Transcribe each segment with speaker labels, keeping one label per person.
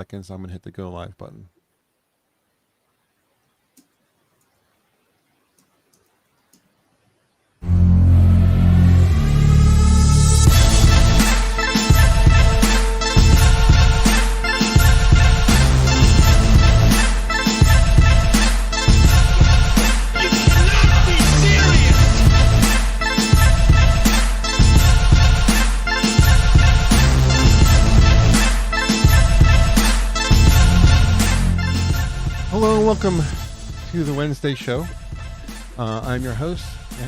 Speaker 1: seconds. I'm going to hit the go live button. Hello and welcome to the Wednesday show. I'm your host,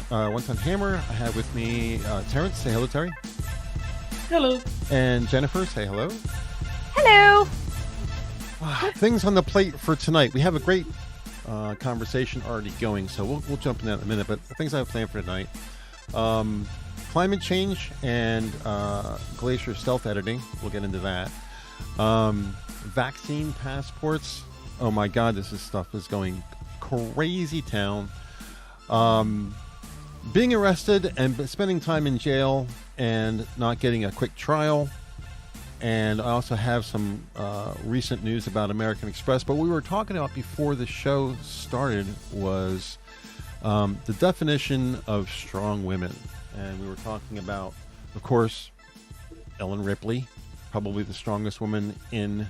Speaker 1: One Ton Hammer. I have with me Terrence. Say hello, Terry.
Speaker 2: Hello.
Speaker 1: And Jennifer. Say hello.
Speaker 3: Hello.
Speaker 1: Things on the plate for tonight. We have a great conversation already going, so we'll jump in that in a minute. But things I have planned for tonight: climate change and glacier stealth editing. We'll get into that. Vaccine passports. Oh my God, this stuff is going crazy town. Being arrested and spending time in jail and not getting a quick trial. And I also have some recent news about American Express. But what we were talking about before the show started was the definition of strong women. And we were talking about, of course, Ellen Ripley, probably the strongest woman in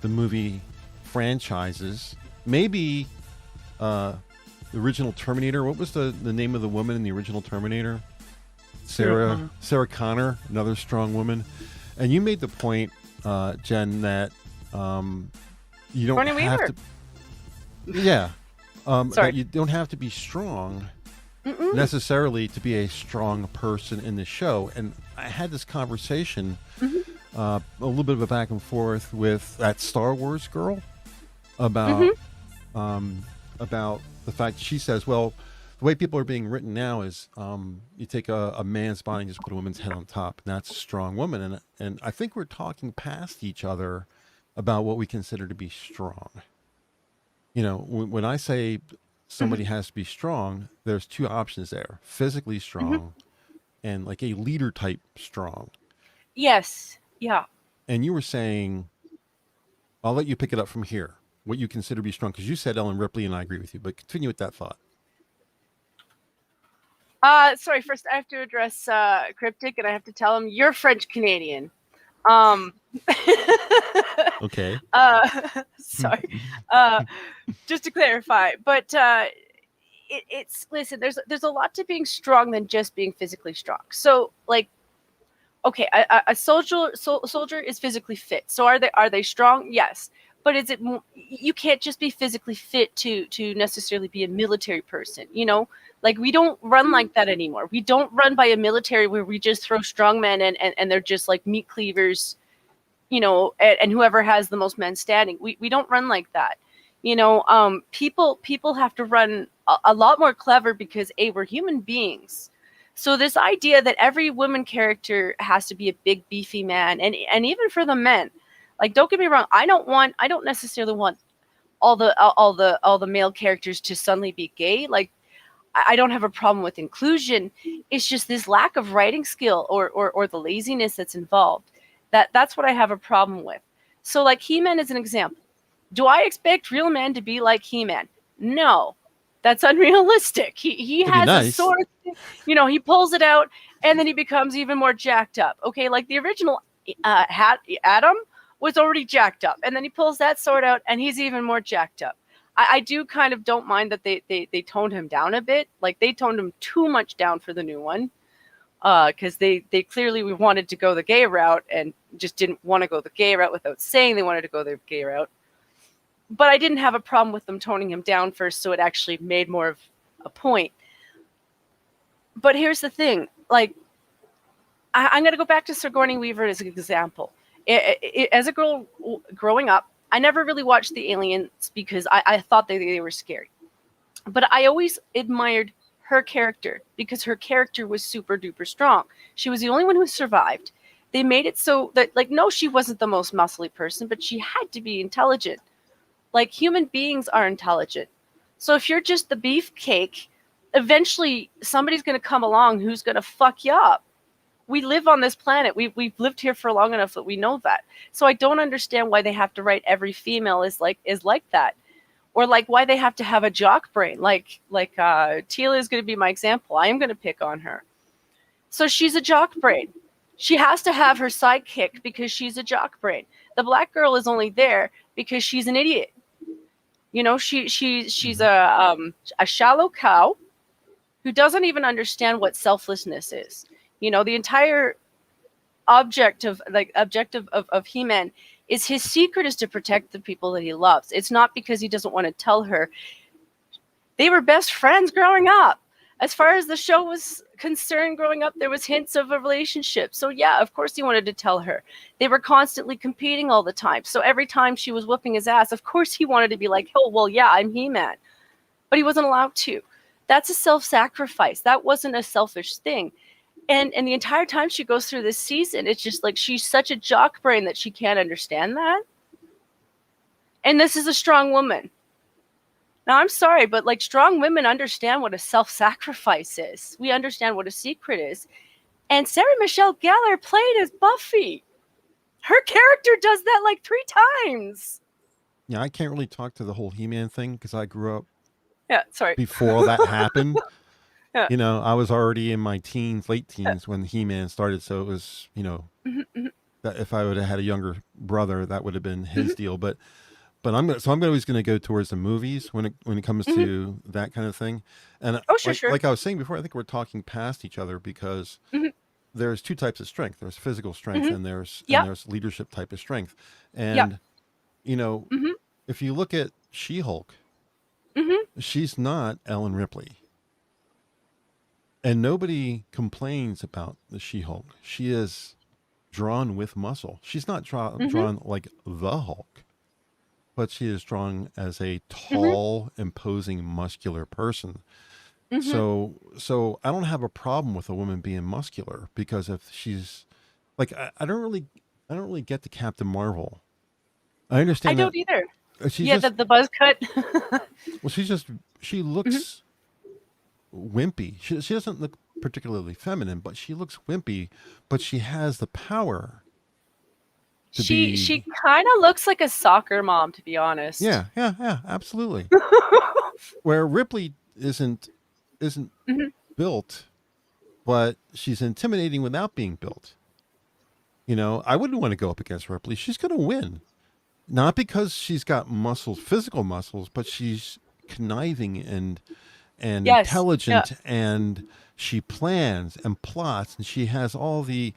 Speaker 1: the movie franchises. Maybe the original Terminator. What was the name of the woman in the original Terminator? Sarah Connor, another strong woman. And you made the point, Jen, that you don't have to. Yeah, that you don't have to be strong necessarily to be a strong person in the show. And I had this conversation, a little bit of a back and forth with that Star Wars girl about the fact she says, well, the way people are being written now is you take a man's body and just put a woman's head on top, and that's a strong woman. And I think we're talking past each other about what we consider to be strong. You know, when I say somebody has to be strong, there's two options there: physically strong and like a leader type strong.
Speaker 3: Yes. Yeah.
Speaker 1: And you were saying, I'll let you pick it up from here, what you consider to be strong, because you said Ellen Ripley, and I agree with you, but continue with that thought.
Speaker 3: Sorry, first I have to address Cryptic, and I have to tell him you're French Canadian.
Speaker 1: Okay.
Speaker 3: Sorry. Just to clarify, but it's listen. There's a lot to being strong than just being physically strong. So, like, okay, a soldier is physically fit. So are they strong? Yes. But is it? You can't just be physically fit to necessarily be a military person. You know, like we don't run like that anymore. We don't run by a military where we just throw strong men and they're just like meat cleavers, you know, and whoever has the most men standing. We don't run like that. You know, people have to run a lot more clever because we're human beings. So this idea that every woman character has to be a big beefy man, and even for the men. Like, don't get me wrong. I don't necessarily want all the male characters to suddenly be gay. Like, I don't have a problem with inclusion. It's just this lack of writing skill or the laziness that's involved. That's what I have a problem with. So, like, He-Man is an example. Do I expect real men to be like He-Man? No, that's unrealistic. He has a sword. You know, he pulls it out and then he becomes even more jacked up. Okay, like the original Adam was already jacked up, and then he pulls that sword out and he's even more jacked up. I do kind of don't mind that they toned him down a bit. Like, they toned him too much down for the new one, because they clearly wanted to go the gay route and just didn't want to go the gay route without saying they wanted to go the gay route. But I didn't have a problem with them toning him down first, so it actually made more of a point. But here's the thing, like, I'm going to go back to Sigourney Weaver as an example. As a girl growing up, I never really watched the Aliens because I thought they were scary. But I always admired her character because her character was super duper strong. She was the only one who survived. They made it so that, like, no, she wasn't the most muscly person, but she had to be intelligent. Like, human beings are intelligent. So if you're just the beefcake, eventually somebody's going to come along who's going to fuck you up. we live on this planet. We've lived here for long enough that we know that. So I don't understand why they have to write every female is like that, or like why they have to have a jock brain. Like Tila is going to be my example. I am going to pick on her. So she's a jock brain. She has to have her sidekick because she's a jock brain. The black girl is only there because she's an idiot. You know, she's a shallow cow who doesn't even understand what selflessness is. You know, the entire objective of He-Man is his secret is to protect the people that he loves. It's not because he doesn't want to tell her. They were best friends growing up. As far as the show was concerned, growing up, there was hints of a relationship. So yeah, of course he wanted to tell her. They were constantly competing all the time. So every time she was whooping his ass, of course he wanted to be like, oh, well, yeah, I'm He-Man. But he wasn't allowed to. That's a self-sacrifice. That wasn't a selfish thing. And the entire time she goes through this season, it's just like she's such a jock brain that she can't understand that. And this is a strong woman. Now, I'm sorry, but like strong women understand what a self-sacrifice is. We understand what a secret is. And Sarah Michelle Gellar played as Buffy. Her character does that like 3 times.
Speaker 1: Yeah, I can't really talk to the whole He-Man thing because I grew up
Speaker 3: sorry.
Speaker 1: before that happened.
Speaker 3: Yeah.
Speaker 1: You know, I was already in my teens, late teens when He-Man started. So it was, you know, that if I would have had a younger brother, that would have been his deal. But I'm always going to go towards the movies when it comes to that kind of thing. And
Speaker 3: sure.
Speaker 1: Like I was saying before, I think we're talking past each other because there's 2 types of strength. There's physical strength and there's leadership type of strength. And you know, if you look at She-Hulk, she's not Ellen Ripley. And nobody complains about the She-Hulk. She is drawn with muscle. She's not drawn like the Hulk. But she is drawn as a tall, imposing, muscular person. So I don't have a problem with a woman being muscular because if she's like, I don't really get the Captain Marvel. I understand.
Speaker 3: I don't either.
Speaker 1: She's
Speaker 3: the buzz cut.
Speaker 1: Well, she looks wimpy. She doesn't look particularly feminine, but she looks wimpy. But she has the power.
Speaker 3: She kind of looks like a soccer mom, to be honest.
Speaker 1: Yeah, absolutely. Where Ripley isn't built, but she's intimidating without being built. You know, I wouldn't want to go up against Ripley. She's going to win. Not because she's got muscles, physical muscles, but she's conniving and intelligent and she plans and plots and she has all the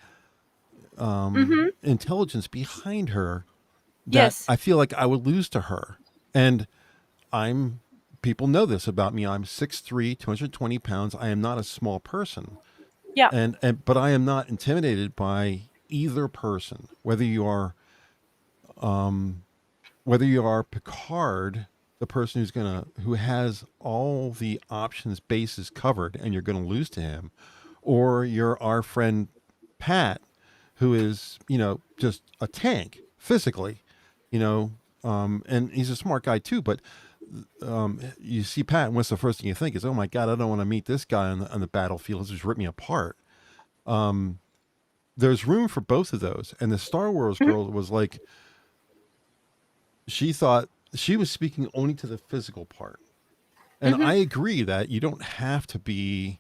Speaker 1: intelligence behind her that I feel like I would lose to her. And people know this about me. I'm 6'3", 220 pounds. I am not a small person.
Speaker 3: Yeah.
Speaker 1: But I am not intimidated by either person, whether you are Picard, the person who has all the options bases covered and you're going to lose to him, or you're our friend Pat, who is, you know, just a tank physically, you know, and he's a smart guy too. But you see Pat, and what's the first thing you think is, oh my God, I don't want to meet this guy on the battlefield. He'll just rip me apart. There's room for both of those. And the Star Wars girl was like, she thought she was speaking only to the physical part. And I agree that you don't have to be,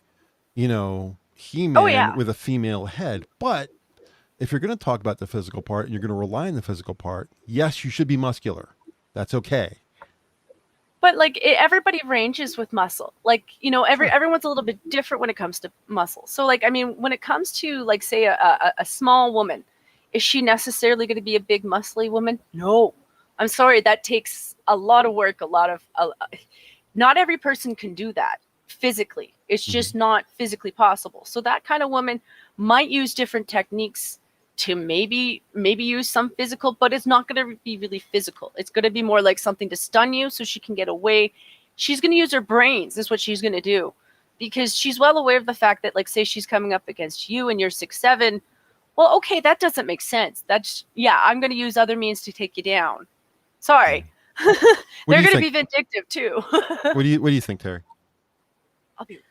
Speaker 1: you know, He-Man with a female head, but if you're going to talk about the physical part and you're going to rely on the physical part, yes, you should be muscular. That's okay.
Speaker 3: But like everybody ranges with muscle. Like, you know, everyone's a little bit different when it comes to muscle. So like, I mean, when it comes to like, say a small woman, is she necessarily going to be a big muscly woman? No, I'm sorry. That takes a lot of work. Not every person can do that physically. It's just not physically possible. So that kind of woman might use different techniques to maybe use some physical, but it's not going to be really physical. It's going to be more like something to stun you so she can get away. She's going to use her brains. Is what she's going to do, because she's well aware of the fact that, like, say she's coming up against you and you're 6'7". Well, okay, that doesn't make sense. I'm going to use other means to take you down. Sorry. They're going to be vindictive too.
Speaker 1: What do you think, Terry?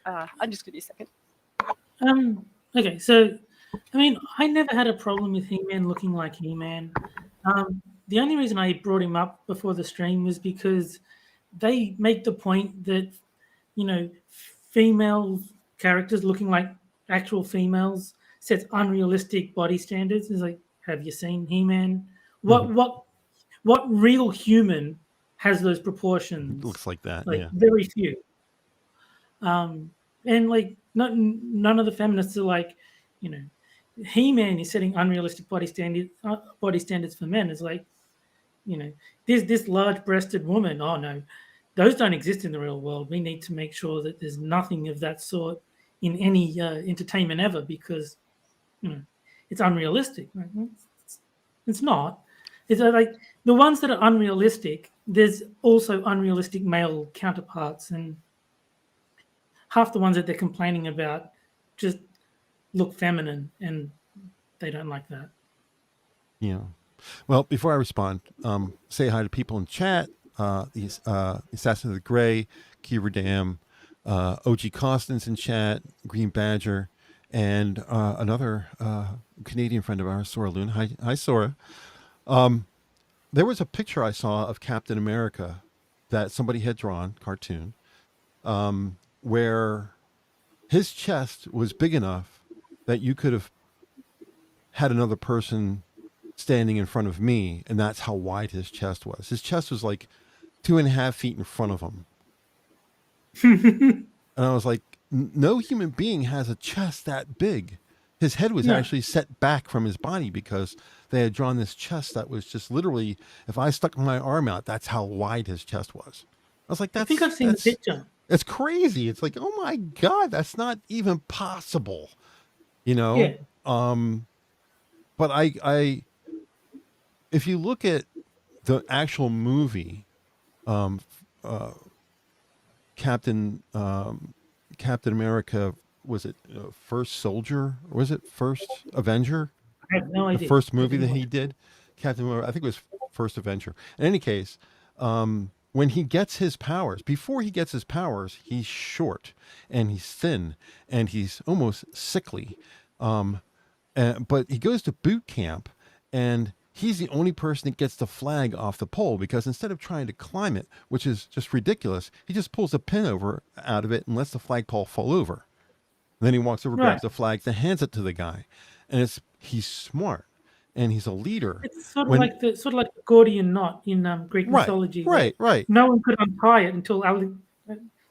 Speaker 3: I'm just going to be a second.
Speaker 2: Okay, so I mean, I never had a problem with He-Man looking like He-Man. The only reason I brought him up before the stream was because they make the point that, you know, female characters looking like actual females sets unrealistic body standards. It's like, have you seen He-Man?
Speaker 1: Mhm.
Speaker 2: What real human has those proportions?
Speaker 1: Looks like that,
Speaker 2: Like
Speaker 1: yeah.
Speaker 2: very few. And like none of the feminists are like, you know, He-Man is setting unrealistic body standards for men. It's like, you know, there's this large-breasted woman. Oh no, those don't exist in the real world. We need to make sure that there's nothing of that sort in any entertainment ever, because you know it's unrealistic. Right? It's not. It's like the ones that are unrealistic. There's also unrealistic male counterparts, and half the ones that they're complaining about just look feminine, and they don't like that.
Speaker 1: Yeah. Well, before I respond, say hi to people in chat. The Assassin of the Gray, Kiever Dam, OG Costin's in chat, Green Badger, and another Canadian friend of ours, Sora Loon. Hi, Sora. There was a picture I saw of Captain America that somebody had drawn, cartoon, where his chest was big enough that you could have had another person standing in front of me, and that's how wide his chest was. His chest was like 2.5 feet in front of him. And I was like, no human being has a chest that big. His head was actually set back from his body because they had drawn this chest that was just literally, if I stuck my arm out, that's how wide his chest was. I was like,
Speaker 2: I think I've seen the picture.
Speaker 1: It's crazy. It's like, oh my God, that's not even possible. You know?
Speaker 2: Yeah.
Speaker 1: But I if you look at the actual movie, Captain America, was it First Soldier? Or was it First Avenger?
Speaker 2: I have no idea.
Speaker 1: The first movie that he did, Captain America, I think it was First Avenger. In any case, when he gets his powers, before he gets his powers, he's short and he's thin and he's almost sickly. But he goes to boot camp, and he's the only person that gets the flag off the pole, because instead of trying to climb it, which is just ridiculous, he just pulls a pin out of it and lets the flagpole fall over. And then he walks over, grabs the flag, then hands it to the guy. And he's smart, and he's a leader.
Speaker 2: It's sort of like the Gordian knot in Greek mythology.
Speaker 1: Right.
Speaker 2: No one could untie it until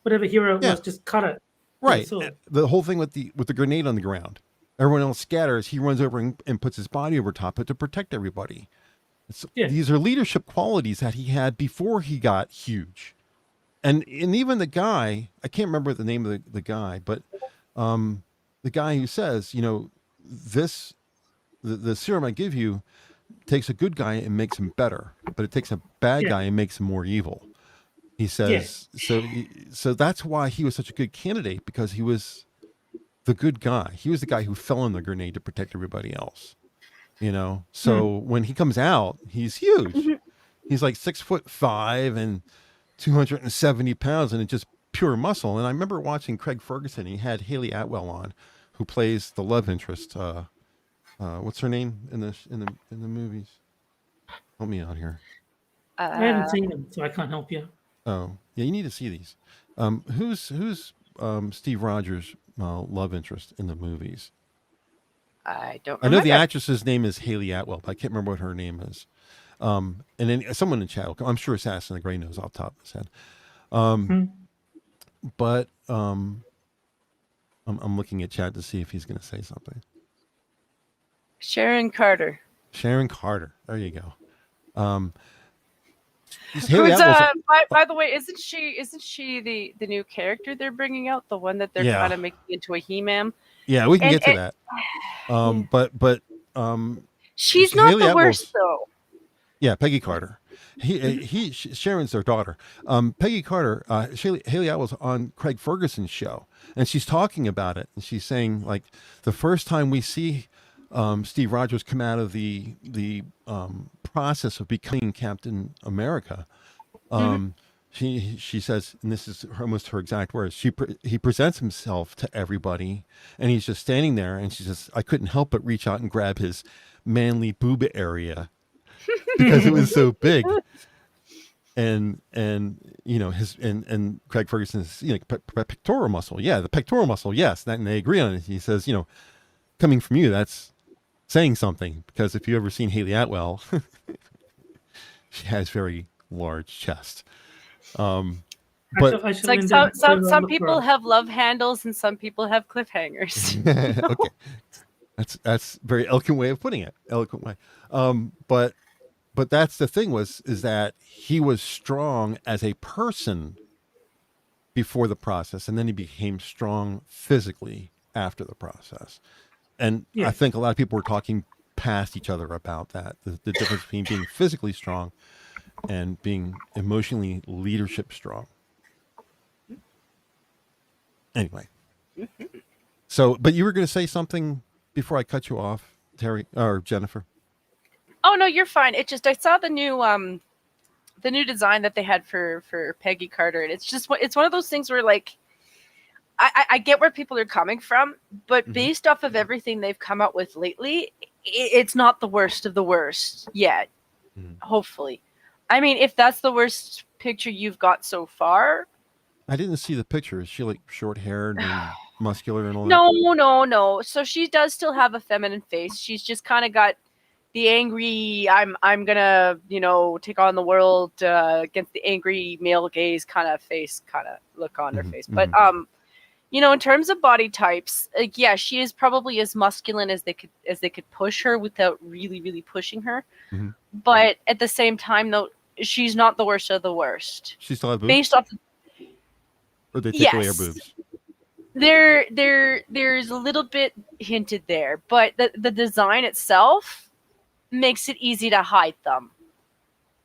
Speaker 2: whatever hero it was just cut it.
Speaker 1: Right. The whole thing with the grenade on the ground. Everyone else scatters. He runs over and puts his body over top it to protect everybody. These are leadership qualities that he had before he got huge. And even the guy, I can't remember the name of the guy, but the guy who says, you know, the serum I give you takes a good guy and makes him better, but it takes a bad guy and makes him more evil. He says, so that's why he was such a good candidate, because he was the good guy. He was the guy who fell on the grenade to protect everybody else, you know? So when he comes out, he's huge. He's like 6'5" and 270 pounds, and it's just pure muscle. And I remember watching Craig Ferguson. He had Haley Atwell on, who plays the love interest. What's her name in the movies? Help me out here.
Speaker 2: I haven't seen them, so I can't help you.
Speaker 1: Oh, yeah, you need to see these. Who's Steve Rogers' love interest in the movies?
Speaker 3: I don't remember.
Speaker 1: I know the actress's name is Haley Atwell, but I can't remember what her name is. And then someone in chat, I'm sure Assassin of the Gray knows off the top of his head. But I'm looking at chat to see if he's going to say something.
Speaker 3: Sharon Carter.
Speaker 1: There you go.
Speaker 3: By the way, isn't she the new character they're bringing out? The one that they're kind of making into a He-Man?
Speaker 1: Yeah, we can get to that. But
Speaker 3: she's not the worst though.
Speaker 1: Yeah, Peggy Carter. Sharon's their daughter. Peggy Carter, Haley Atwell's on Craig Ferguson's show, and she's talking about it, and she's saying, like, the first time we see Steve Rogers come out of the process of becoming Captain America, she says, and this is almost her exact words. He presents himself to everybody, and he's just standing there, and she says, I couldn't help but reach out and grab his manly boob area because it was so big. And you know, his and Craig Ferguson says, you know, pectoral muscle, yeah, the pectoral muscle, yes, that, and they agree on it. He says, you know, coming from you, that's saying something, because if you've ever seen Haley Atwell, she has very large chest. But
Speaker 3: it's like some people have love handles and some people have cliffhangers.
Speaker 1: Okay, that's very eloquent way of putting it. Eloquent way. But that's the thing is that he was strong as a person before the process, and then he became strong physically after the process. And I think a lot of people were talking past each other about that, the difference between being physically strong and being emotionally leadership strong. Anyway, so, but you were going to say something before I cut you off, Terry or Jennifer.
Speaker 3: Oh no, you're fine. It just, I saw the new design that they had for Peggy Carter, and it's one of those things where, like, I get where people are coming from, but based off of everything they've come out with lately, it's not the worst of the worst yet. Hopefully. I mean, if that's the worst picture you've got so far.
Speaker 1: I didn't see the picture. Is she like short haired and muscular and all that?
Speaker 3: No. So she does still have a feminine face. She's just kind of got the angry, I'm gonna, you know, take on the world against the angry male gaze kind of face, kind of look on her face. But you know, in terms of body types, like, yeah, she is probably as masculine as they could push her without really pushing her. But at the same time, though, she's not the worst of the worst.
Speaker 1: She still has boobs?
Speaker 3: Based off
Speaker 1: or they take away her boobs?
Speaker 3: There's a little bit hinted there, but the design itself makes it easy to hide them.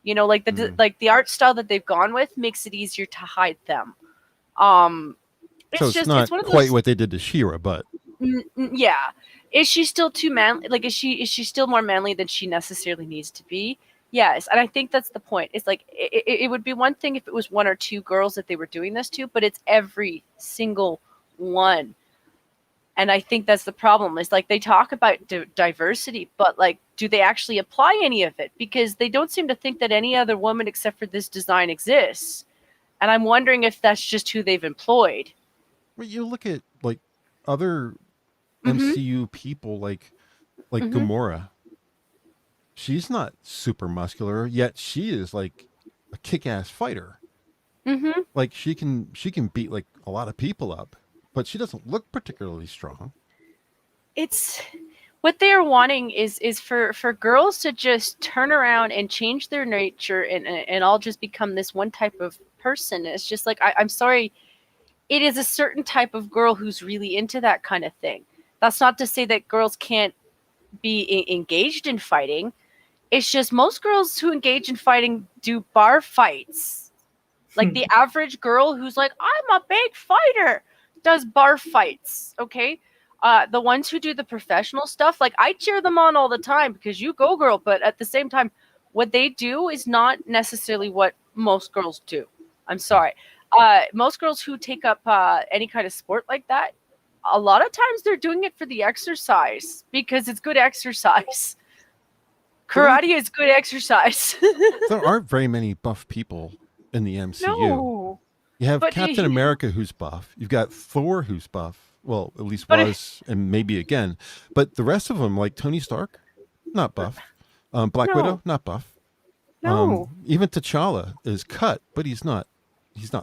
Speaker 3: You know, like the art style that they've gone with makes it easier to hide them.
Speaker 1: So it's not quite what they did to She-Ra, but
Speaker 3: yeah. Is she still too manly? Like, is she still more manly than she necessarily needs to be? Yes, and I think that's the point. It's like it would be one thing if it was one or two girls that they were doing this to, but it's every single one. And I think that's the problem. Is like they talk about diversity, but like, do they actually apply any of it? Because they don't seem to think that any other woman except for this design exists. And I'm wondering if that's just who they've employed.
Speaker 1: Well, you look at like other MCU people, like Gamora. She's not super muscular, yet she is like a kick-ass fighter. Like she can beat like a lot of people up, but she doesn't look particularly strong. It's
Speaker 3: what they are wanting is for girls to just turn around and change their nature and all just become this one type of person. It's just like, I'm sorry, it is a certain type of girl who's really into that kind of thing. That's not to say that girls can't be engaged in fighting. It's just most girls who engage in fighting do bar fights. Like the average girl who's like, I'm a big fighter, does bar fights, okay? The ones who do the professional stuff, like I cheer them on all the time because you go, girl. But at the same time, what they do is not necessarily what most girls do. I'm sorry. Most girls who take up any kind of sport like that, a lot of times they're doing it for the exercise because it's good exercise. Karate is good exercise.
Speaker 1: There aren't very many buff people in the MCU.
Speaker 3: No.
Speaker 1: You have Captain America who's buff. You've got Thor who's buff. Well, at least was, and maybe again. But the rest of them, like Tony Stark, not buff. Black Widow, not buff.
Speaker 3: No.
Speaker 1: Even T'Challa is cut, but he's not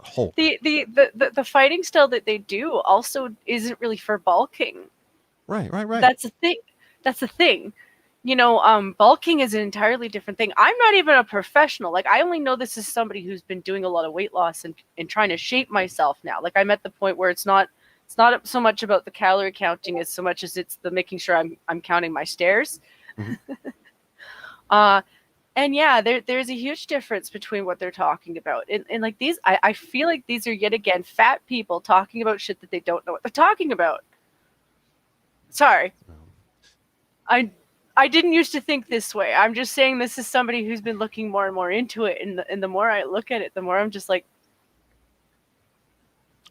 Speaker 1: Hulk.
Speaker 3: The fighting style that they do also isn't really for bulking.
Speaker 1: Right.
Speaker 3: That's the thing. You know, bulking is an entirely different thing. I'm not even a professional. Like, I only know this as somebody who's been doing a lot of weight loss and trying to shape myself now. Like, I'm at the point where it's not so much about the calorie counting as so much as it's the making sure I'm counting my stairs. And yeah, there's a huge difference between what they're talking about. And like these, I feel like these are yet again fat people talking about shit that they don't know what they're talking about. Sorry. I didn't used to think this way. I'm just saying this is somebody who's been looking more and more into it. And the more I look at it, the more I'm just like,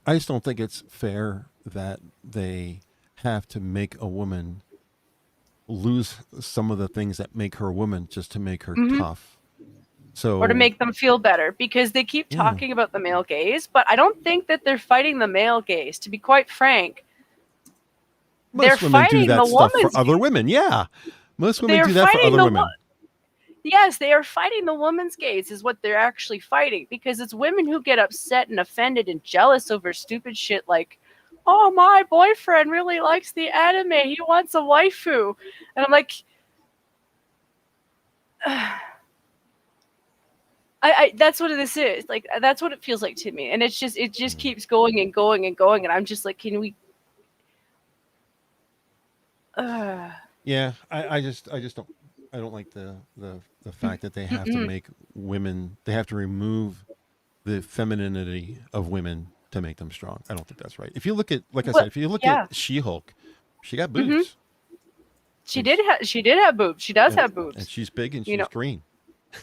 Speaker 1: I just don't think it's fair that they have to make a woman lose some of the things that make her a woman just to make her tough. So,
Speaker 3: or to make them feel better, because they keep talking about the male gaze, but I don't think that they're fighting the male gaze. To be quite frank,
Speaker 1: most women do that stuff for other women. Yeah, most women do that for other women.
Speaker 3: Yes, they are fighting the woman's gaze is what they're actually fighting, because it's women who get upset and offended and jealous over stupid shit like, oh, my boyfriend really likes the anime. He wants a waifu. And I'm like, that's what this is. Like, that's what it feels like to me. And it just keeps going and going and going. And I'm just like, can we?
Speaker 1: Yeah, I just don't. I don't like the fact that they have to make women. They have to remove the femininity of women to make them strong. I don't think that's right. If you look at, like I said, if you look at She-Hulk, she got boobs.
Speaker 3: She did have boobs. She does have boobs.
Speaker 1: And she's big and she's green.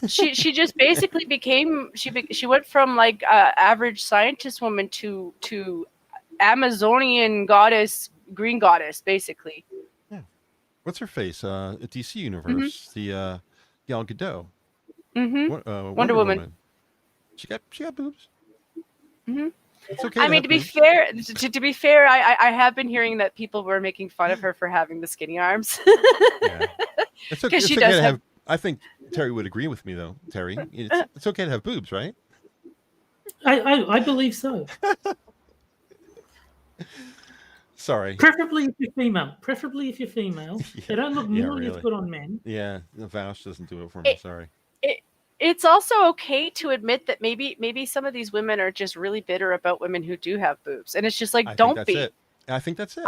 Speaker 3: she just basically became she went from like average scientist woman to Amazonian goddess, green goddess, basically.
Speaker 1: Yeah. What's her face? DC Universe, the Gal Gadot. Wonder Woman. She got boobs. It's okay.
Speaker 3: I mean, to be fair, I have been hearing that people were making fun of her for having the skinny arms.
Speaker 1: Yeah. It's okay. She does have. I think Terry would agree with me, though. Terry, it's okay to have boobs, right?
Speaker 2: I believe so.
Speaker 1: Sorry.
Speaker 2: Preferably if you're female.
Speaker 1: Yeah,
Speaker 2: They don't look nearly as good on men.
Speaker 1: Yeah, the Vouch doesn't do it for me. Sorry.
Speaker 3: It's also okay to admit that maybe some of these women are just really bitter about women who do have boobs, and it's just like, don't be.
Speaker 1: I think that's it.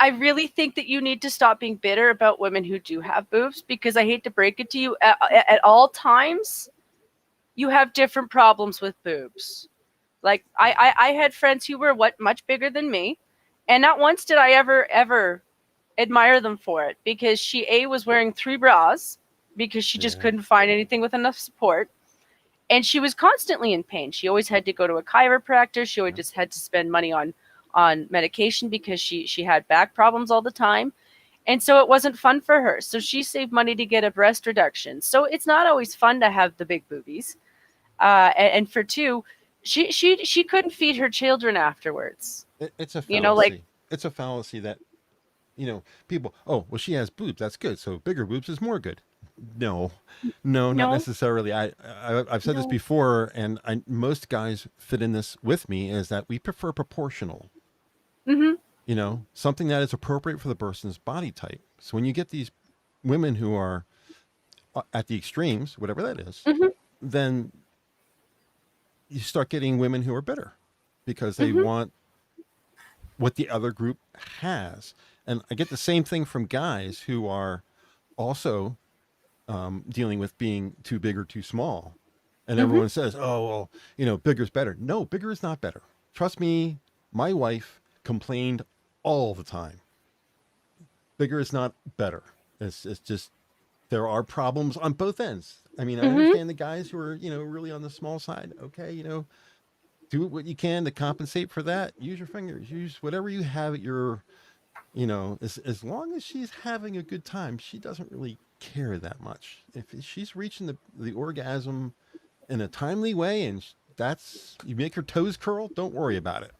Speaker 3: I really think that you need to stop being bitter about women who do have boobs, because I hate to break it to you, at all times, you have different problems with boobs. Like I had friends who were much bigger than me, and not once did I ever admire them for it, because she was wearing 3 bras because she just couldn't find anything with enough support, and she was constantly in pain. She always had to go to a chiropractor. She always just had to spend money on medication because she had back problems all the time. And so it wasn't fun for her. So she saved money to get a breast reduction. So it's not always fun to have the big boobies. And for 2, she couldn't feed her children afterwards.
Speaker 1: It's a fallacy. It's a fallacy that, people, oh, well, she has boobs. That's good. So bigger boobs is more good. No, not necessarily. I've said this before, and most guys fit in this with me, is that we prefer proportional. Something that is appropriate for the person's body type. So when you get these women who are at the extremes, whatever that is, then you start getting women who are bitter because they want what the other group has. And I get the same thing from guys who are also dealing with being too big or too small. And everyone says, oh, well, bigger's better. No, bigger is not better. Trust me, my wife complained all the time. Bigger is not better. It's just, there are problems on both ends. I mean, I understand the guys who are, really on the small side. Okay, do what you can to compensate for that. Use your fingers. Use whatever you have at your, as long as she's having a good time, she doesn't really care that much. If she's reaching the orgasm in a timely way, and you make her toes curl, don't worry about it.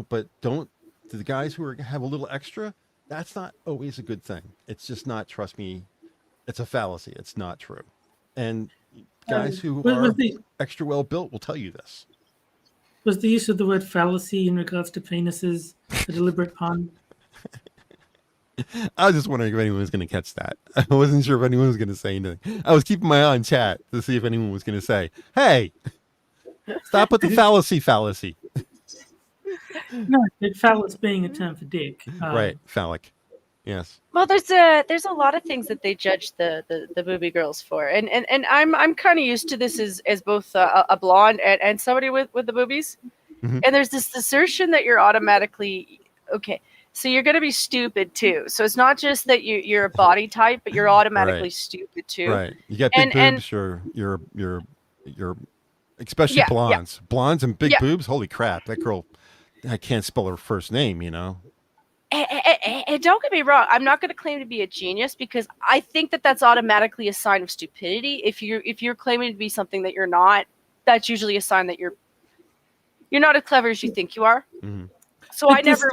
Speaker 1: But don't, to the guys who have a little extra, that's not always a good thing. It's just not, trust me, it's a fallacy. It's not true. And guys who are extra well built will tell you this.
Speaker 2: Was the use of the word fallacy in regards to penises a deliberate pun?
Speaker 1: I was just wondering if anyone was going to catch that. I wasn't sure if anyone was going to say anything. I was keeping my eye on chat to see if anyone was going to say, hey, stop with the fallacy.
Speaker 2: No, phallus being a term for dick.
Speaker 1: Right, phallic. Yes.
Speaker 3: Well, there's a lot of things that they judge the booby girls for, and I'm kind of used to this as both a blonde and somebody with the boobies, and there's this assertion that you're automatically okay. So you're going to be stupid too. So it's not just that you're a body type, but you're automatically stupid too.
Speaker 1: Right. You got big boobs, you're especially blondes. Yeah. Blondes and big boobs. Holy crap! That girl, I can't spell her first name, you know.
Speaker 3: And don't get me wrong, I'm not going to claim to be a genius because I think that that's automatically a sign of stupidity. If you're claiming to be something that you're not, that's usually a sign that you're not as clever as you think you are.
Speaker 1: Mm-hmm.
Speaker 3: So
Speaker 2: But
Speaker 3: I never.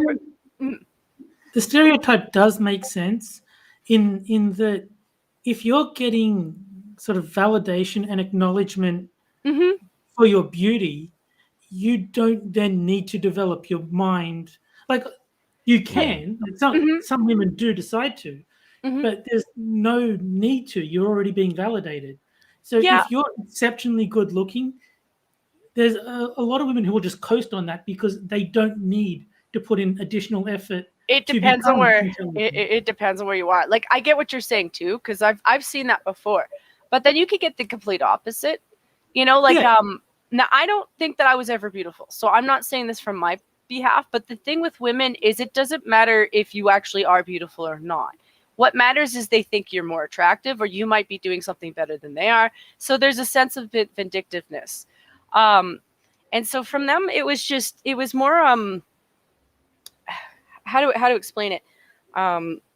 Speaker 2: The stereotype does make sense in that if you're getting sort of validation and acknowledgement
Speaker 3: Mm-hmm.
Speaker 2: for your beauty, you don't then need to develop your mind. Like you can, like some women do decide to,
Speaker 3: Mm-hmm.
Speaker 2: but there's no need to. You're already being validated. So
Speaker 3: Yeah.
Speaker 2: if you're exceptionally good looking, there's a lot of women who will just coast on that because they don't need to put in additional effort.
Speaker 3: It
Speaker 2: to
Speaker 3: depends on
Speaker 2: become
Speaker 3: where
Speaker 2: intelligent.
Speaker 3: it depends on where you are. Like I get what you're saying too, because I've seen that before. But then you could get the complete opposite. You know, like
Speaker 2: Yeah.
Speaker 3: now I don't think that I was ever beautiful. So I'm not saying this from my behalf, but the thing with women is it doesn't matter if you actually are beautiful or not. What matters is they think you're more attractive or you might be doing something better than they are. So there's a sense of vindictiveness. And so from them it was more how to explain it?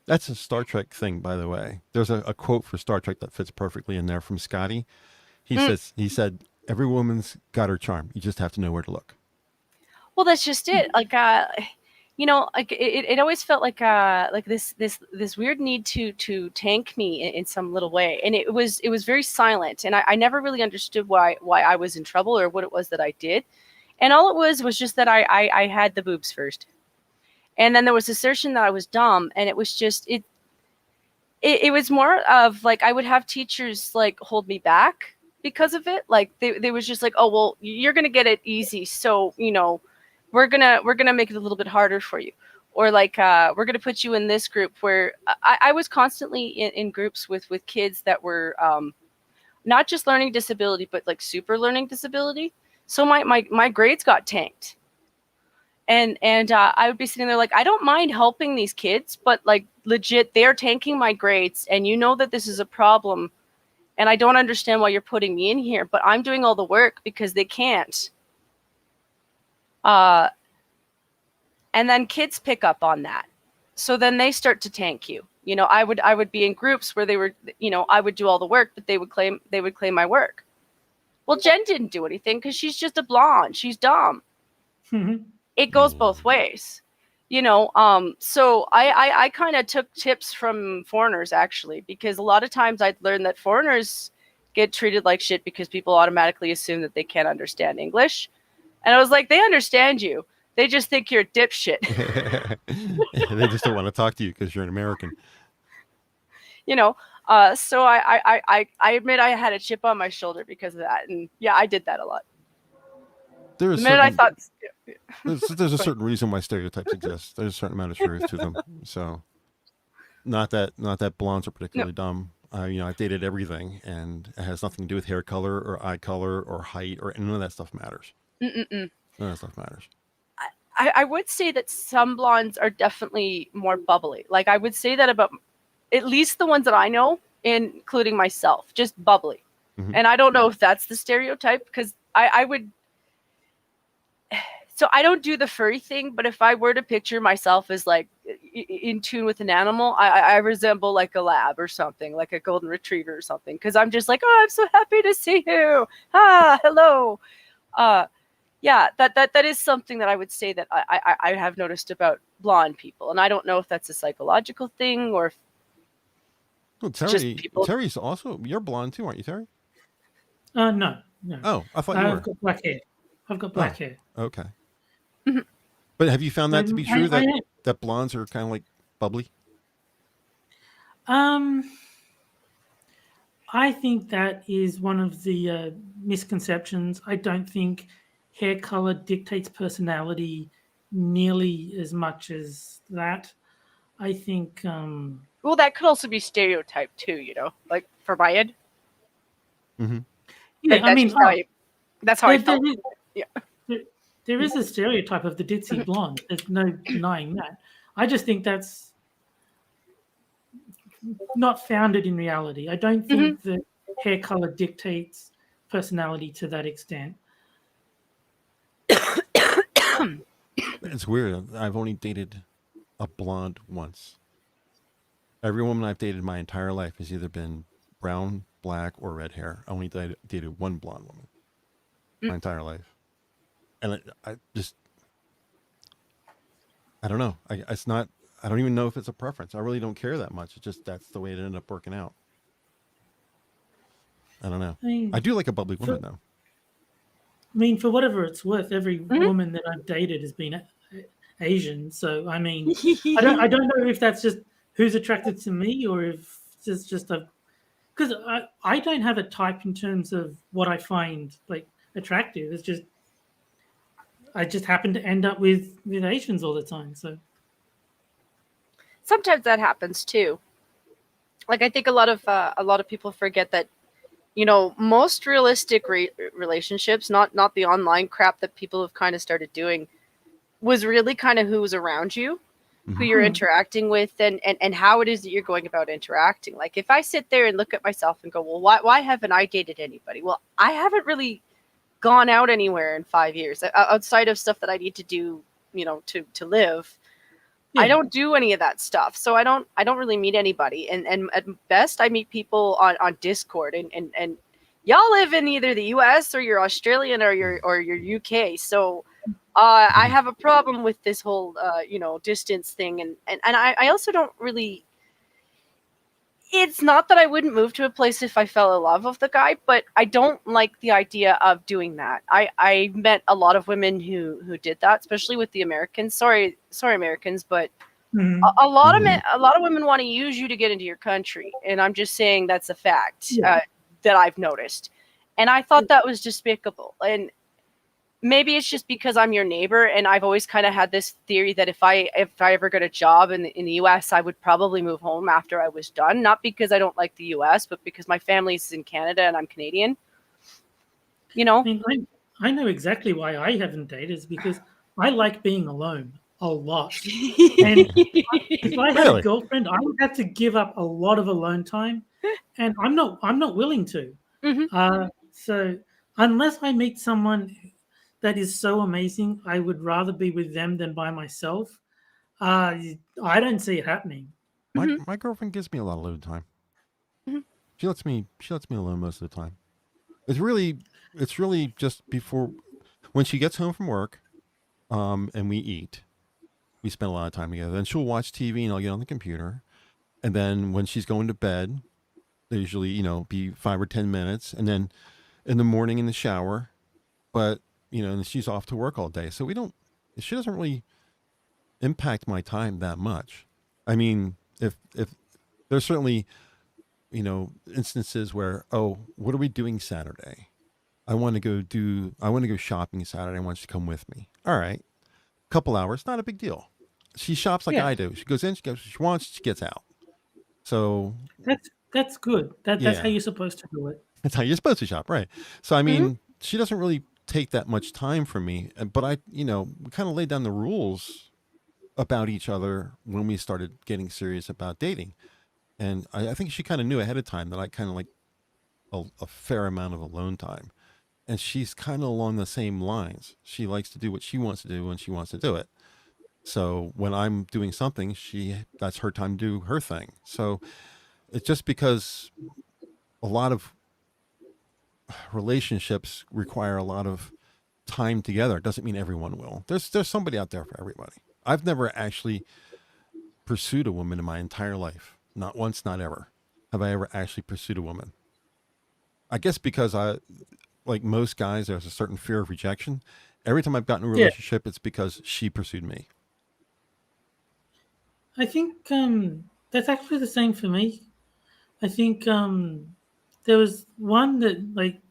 Speaker 1: That's a Star Trek thing, by the way. There's a quote for Star Trek that fits perfectly in there from Scotty. He said, every woman's got her charm. You just have to know where to look.
Speaker 3: Well, that's just it. Like, you know, like it always felt like this weird need to tank me in some little way, and it was very silent, and I never really understood why I was in trouble or what it was that I did, and all it was just that I had the boobs first, and then there was assertion that I was dumb, and it was just it was more of like I would have teachers like hold me back because of it. Like they was just like, oh well, you're gonna get it easy, so you know, we're gonna make it a little bit harder for you, or like we're gonna put you in this group where I was constantly in groups with kids that were not just learning disability but like super learning disability. So my grades got tanked. And I would be sitting there like, I don't mind helping these kids, but like legit, they're tanking my grades, and you know that this is a problem, and I don't understand why you're putting me in here, but I'm doing all the work because they can't. And then kids pick up on that, so then they start to tank you. You know, I would be in groups where they were, you know, I would do all the work, but they would claim my work. Well, Jen didn't do anything because she's just a blonde. She's dumb. It goes both ways, you know. So I kind of took tips from foreigners actually, because a lot of times I'd learned that foreigners get treated like shit because people automatically assume that they can't understand English, and I was like, they understand you. They just think you're a dipshit.
Speaker 1: They just don't want to talk to you because you're an American.
Speaker 3: You know. So I admit I had a chip on my shoulder because of that, and yeah, I did that a lot.
Speaker 1: There's
Speaker 3: the minute I thought.
Speaker 1: there's a certain reason why stereotypes exist. There's a certain amount of truth to them. So, not that blondes are particularly dumb. You know, I've dated everything, and it has nothing to do with hair color or eye color or height or none of that stuff matters. None of that stuff matters.
Speaker 3: I would say that some blondes are definitely more bubbly. Like I would say that about at least the ones that I know, including myself, just bubbly. And I don't know if that's the stereotype, because I would. So I don't do the furry thing, but if I were to picture myself as like in tune with an animal, I resemble like a lab or something, like a golden retriever or something, because I'm just like, oh, I'm so happy to see you. Ah, hello. Yeah, that is something that I would say that I have noticed about blonde people, and I don't know if that's a psychological thing or if just people.
Speaker 1: Terry's also, you're blonde too, aren't you, Terry?
Speaker 2: No.
Speaker 1: Oh, I thought you were.
Speaker 2: I've got black hair. Hair.
Speaker 1: Okay. But have you found that to be true, that blondes are kind of like bubbly?
Speaker 2: I think that is one of the misconceptions. I don't think hair color dictates personality nearly as much as that. I think.
Speaker 3: Well, that could also be stereotyped too, you know, like for my end.
Speaker 2: Yeah, I mean,
Speaker 3: that's how I felt.
Speaker 2: There is a stereotype of the ditzy blonde. There's no denying that. I just think that's not founded in reality. I don't think that hair color dictates personality to that extent.
Speaker 1: It's weird. I've only dated a blonde once. Every woman I've dated my entire life has either been brown, black, or red hair. I only dated one blonde woman my entire life, and I just I don't know. It's not. I don't even know if it's a preference. I really don't care that much. It's just that's the way it ended up working out. I don't know.
Speaker 2: I mean,
Speaker 1: I do like a bubbly woman though.
Speaker 2: I mean, for whatever it's worth, every
Speaker 3: Mhm.
Speaker 2: woman that I've dated has been Asian. So I mean, I don't know if that's just who's attracted to me or if it's just a because I don't have a type in terms of what I find like attractive. It's just I just happen to end up with Asians all the time. So
Speaker 3: Sometimes that happens too. Like I think a lot of people forget that, you know, most realistic relationships, not the online crap that people have kind of started doing, was really kind of who was around you, who you're interacting with, and how it is that you're going about interacting. Like if I sit there and look at myself and go, well, why haven't I dated anybody? Well, I haven't really gone out anywhere in 5 years outside of stuff that I need to do, you know, to live. I don't do any of that stuff. So I don't really meet anybody. And at best I meet people on Discord and y'all live in either the US or you're Australian or you're UK. So I have a problem with this whole you know, distance thing and I also don't really. It's not that I wouldn't move to a place if I fell in love with the guy, but I don't like the idea of doing that. I met a lot of women who did that, especially with the Americans. Sorry, Americans, but a lot of women want to use you to get into your country, and I'm just saying that's a fact that I've noticed, and I thought that was despicable. And maybe it's just because I'm your neighbor, and I've always kind of had this theory that if I ever got a job in the US, I would probably move home after I was done. Not because I don't like the US, but because my family's in Canada and I'm Canadian. You know?
Speaker 2: I mean, I know exactly why I haven't dated is because I like being alone a lot. And if I had a girlfriend, I would have to give up a lot of alone time, and I'm not willing to. So unless I meet someone that is so amazing, I would rather be with them than by myself. I don't see it happening.
Speaker 1: My girlfriend gives me a lot of alone time. She lets me alone most of the time. It's really just before when she gets home from work, and we eat. We spend a lot of time together. Then she'll watch TV and I'll get on the computer. And then when she's going to bed, they usually, you know, be 5 or 10 minutes. And then in the morning in the shower, but you know, and she's off to work all day. So she doesn't really impact my time that much. I mean, if there's certainly, you know, instances where, oh, what are we doing Saturday? I want to go shopping Saturday. I want you to come with me. All right. Couple hours, not a big deal. She shops like I do. She goes in, she goes, she wants, she gets out. So
Speaker 2: that's good. That's how you're supposed to do it.
Speaker 1: That's how you're supposed to shop, right? So I mean, she doesn't really take that much time from me, but we kind of laid down the rules about each other when we started getting serious about dating, and I think she kind of knew ahead of time that I kind of like a fair amount of alone time, and she's kind of along the same lines. She likes to do what she wants to do when she wants to do it. So when I'm doing something, that's her time to do her thing. So it's just because a lot of relationships require a lot of time together. It doesn't mean everyone will. There's somebody out there for everybody. I've never actually pursued a woman in my entire life. Not once, not ever. Have I ever actually pursued a woman. I guess because like most guys, there's a certain fear of rejection. Every time I've gotten in a relationship, it's because she pursued me.
Speaker 2: I think that's actually the same for me. I think there was one that like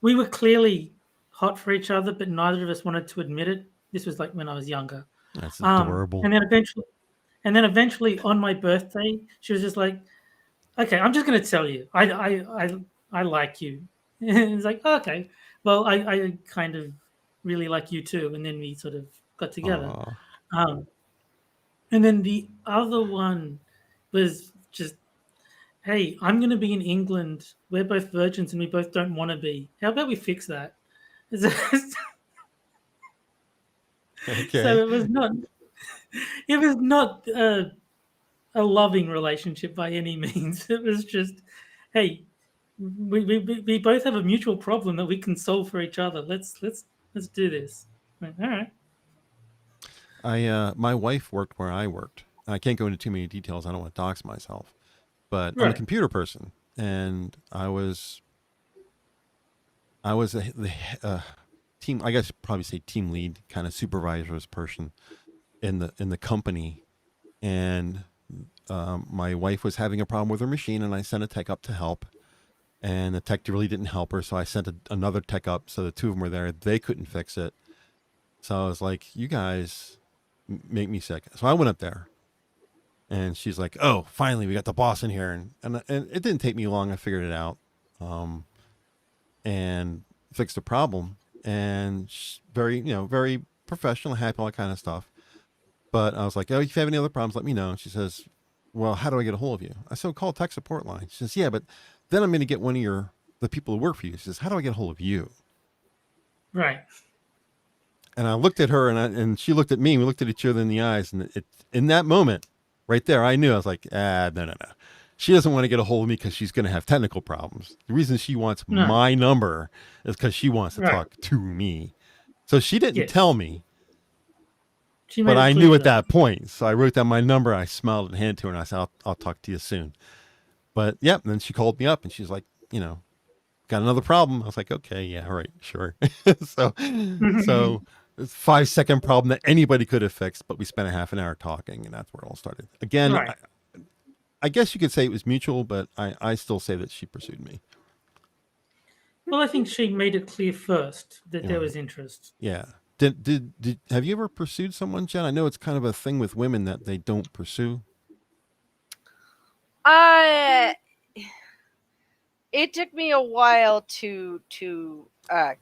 Speaker 2: we were clearly hot for each other, but neither of us wanted to admit it. This was like when I was younger.
Speaker 1: That's adorable.
Speaker 2: And then eventually on my birthday, she was just like, "Okay, I'm just going to tell you, I like you." And it's like, okay, well, I kind of really like you too. And then we sort of got together. And then the other one was just, hey, I'm going to be in England. We're both virgins and we both don't want to be. How about we fix that?
Speaker 1: Okay.
Speaker 2: So it was not a loving relationship by any means. It was just, hey, we both have a mutual problem that we can solve for each other. Let's do this. Like, all right.
Speaker 1: My wife worked where I worked. I can't go into too many details. I don't want to dox myself, but I'm a
Speaker 2: Right.
Speaker 1: computer person, and I was the team. I guess probably say team lead, kind of supervisor's person in the company, and my wife was having a problem with her machine, and I sent a tech up to help, and the tech really didn't help her, so I sent another tech up. So the two of them were there. They couldn't fix it, so I was like, "You guys make me sick." So I went up there, and she's like, "Oh, finally, we got the boss in here," and it didn't take me long. I figured it out, and fixed the problem. And very professional, happy, all that kind of stuff. But I was like, "Oh, if you have any other problems, let me know." And she says, "Well, how do I get a hold of you?" I said, "Call tech support line." She says, "Yeah, but then I'm going to get one of the people who work for you." She says, "How do I get a hold of you?"
Speaker 2: Right.
Speaker 1: And I looked at her, and she looked at me. And we looked at each other in the eyes, and in that moment, right there, I knew. I was like, no. She doesn't want to get a hold of me because she's going to have technical problems. The reason she wants
Speaker 2: No.
Speaker 1: my number is because she wants to
Speaker 2: Right.
Speaker 1: talk to me. So she didn't
Speaker 2: Yes.
Speaker 1: tell me,
Speaker 2: She
Speaker 1: but
Speaker 2: made it
Speaker 1: I
Speaker 2: clear
Speaker 1: knew at
Speaker 2: that.
Speaker 1: that point. So I wrote down my number. I smiled and handed it to her, and I said, I'll talk to you soon. But yep. And then she called me up, and she's like, got another problem. I was like, okay, yeah, all right, sure. so it's a 5-second problem that anybody could have fixed, but we spent a half an hour talking, and that's where it all started. Again,
Speaker 2: Right.
Speaker 1: I guess you could say it was mutual, but I still say that she pursued me.
Speaker 2: Well, I think she made it clear first that there
Speaker 1: Yeah.
Speaker 2: was interest.
Speaker 1: Yeah. Did have you ever pursued someone, Jen? I know it's kind of a thing with women that they don't pursue.
Speaker 3: It took me a while to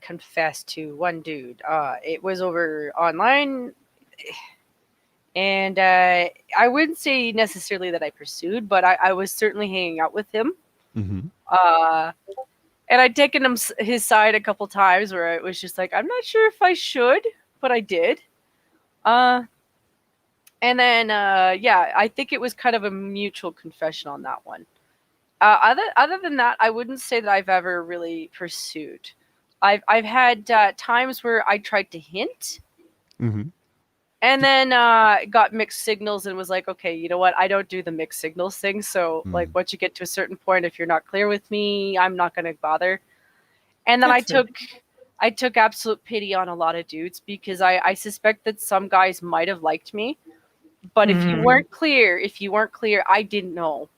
Speaker 3: confess to one dude. It was over online, and I wouldn't say necessarily that I pursued, but I was certainly hanging out with him.
Speaker 1: Mm-hmm.
Speaker 3: And I'd taken his side a couple times where it was just like, I'm not sure if I should, but I did. And then I think it was kind of a mutual confession on that one. Other than that, I wouldn't say that I've ever really pursued. I've had times where I tried to hint,
Speaker 1: Mm-hmm.
Speaker 3: and then got mixed signals and was like, okay, you know what? I don't do the mixed signals thing. So like, once you get to a certain point, if you're not clear with me, I'm not going to bother. And then
Speaker 2: That's
Speaker 3: I took absolute pity on a lot of dudes because I suspect that some guys might have liked me, but if you weren't clear, I didn't know.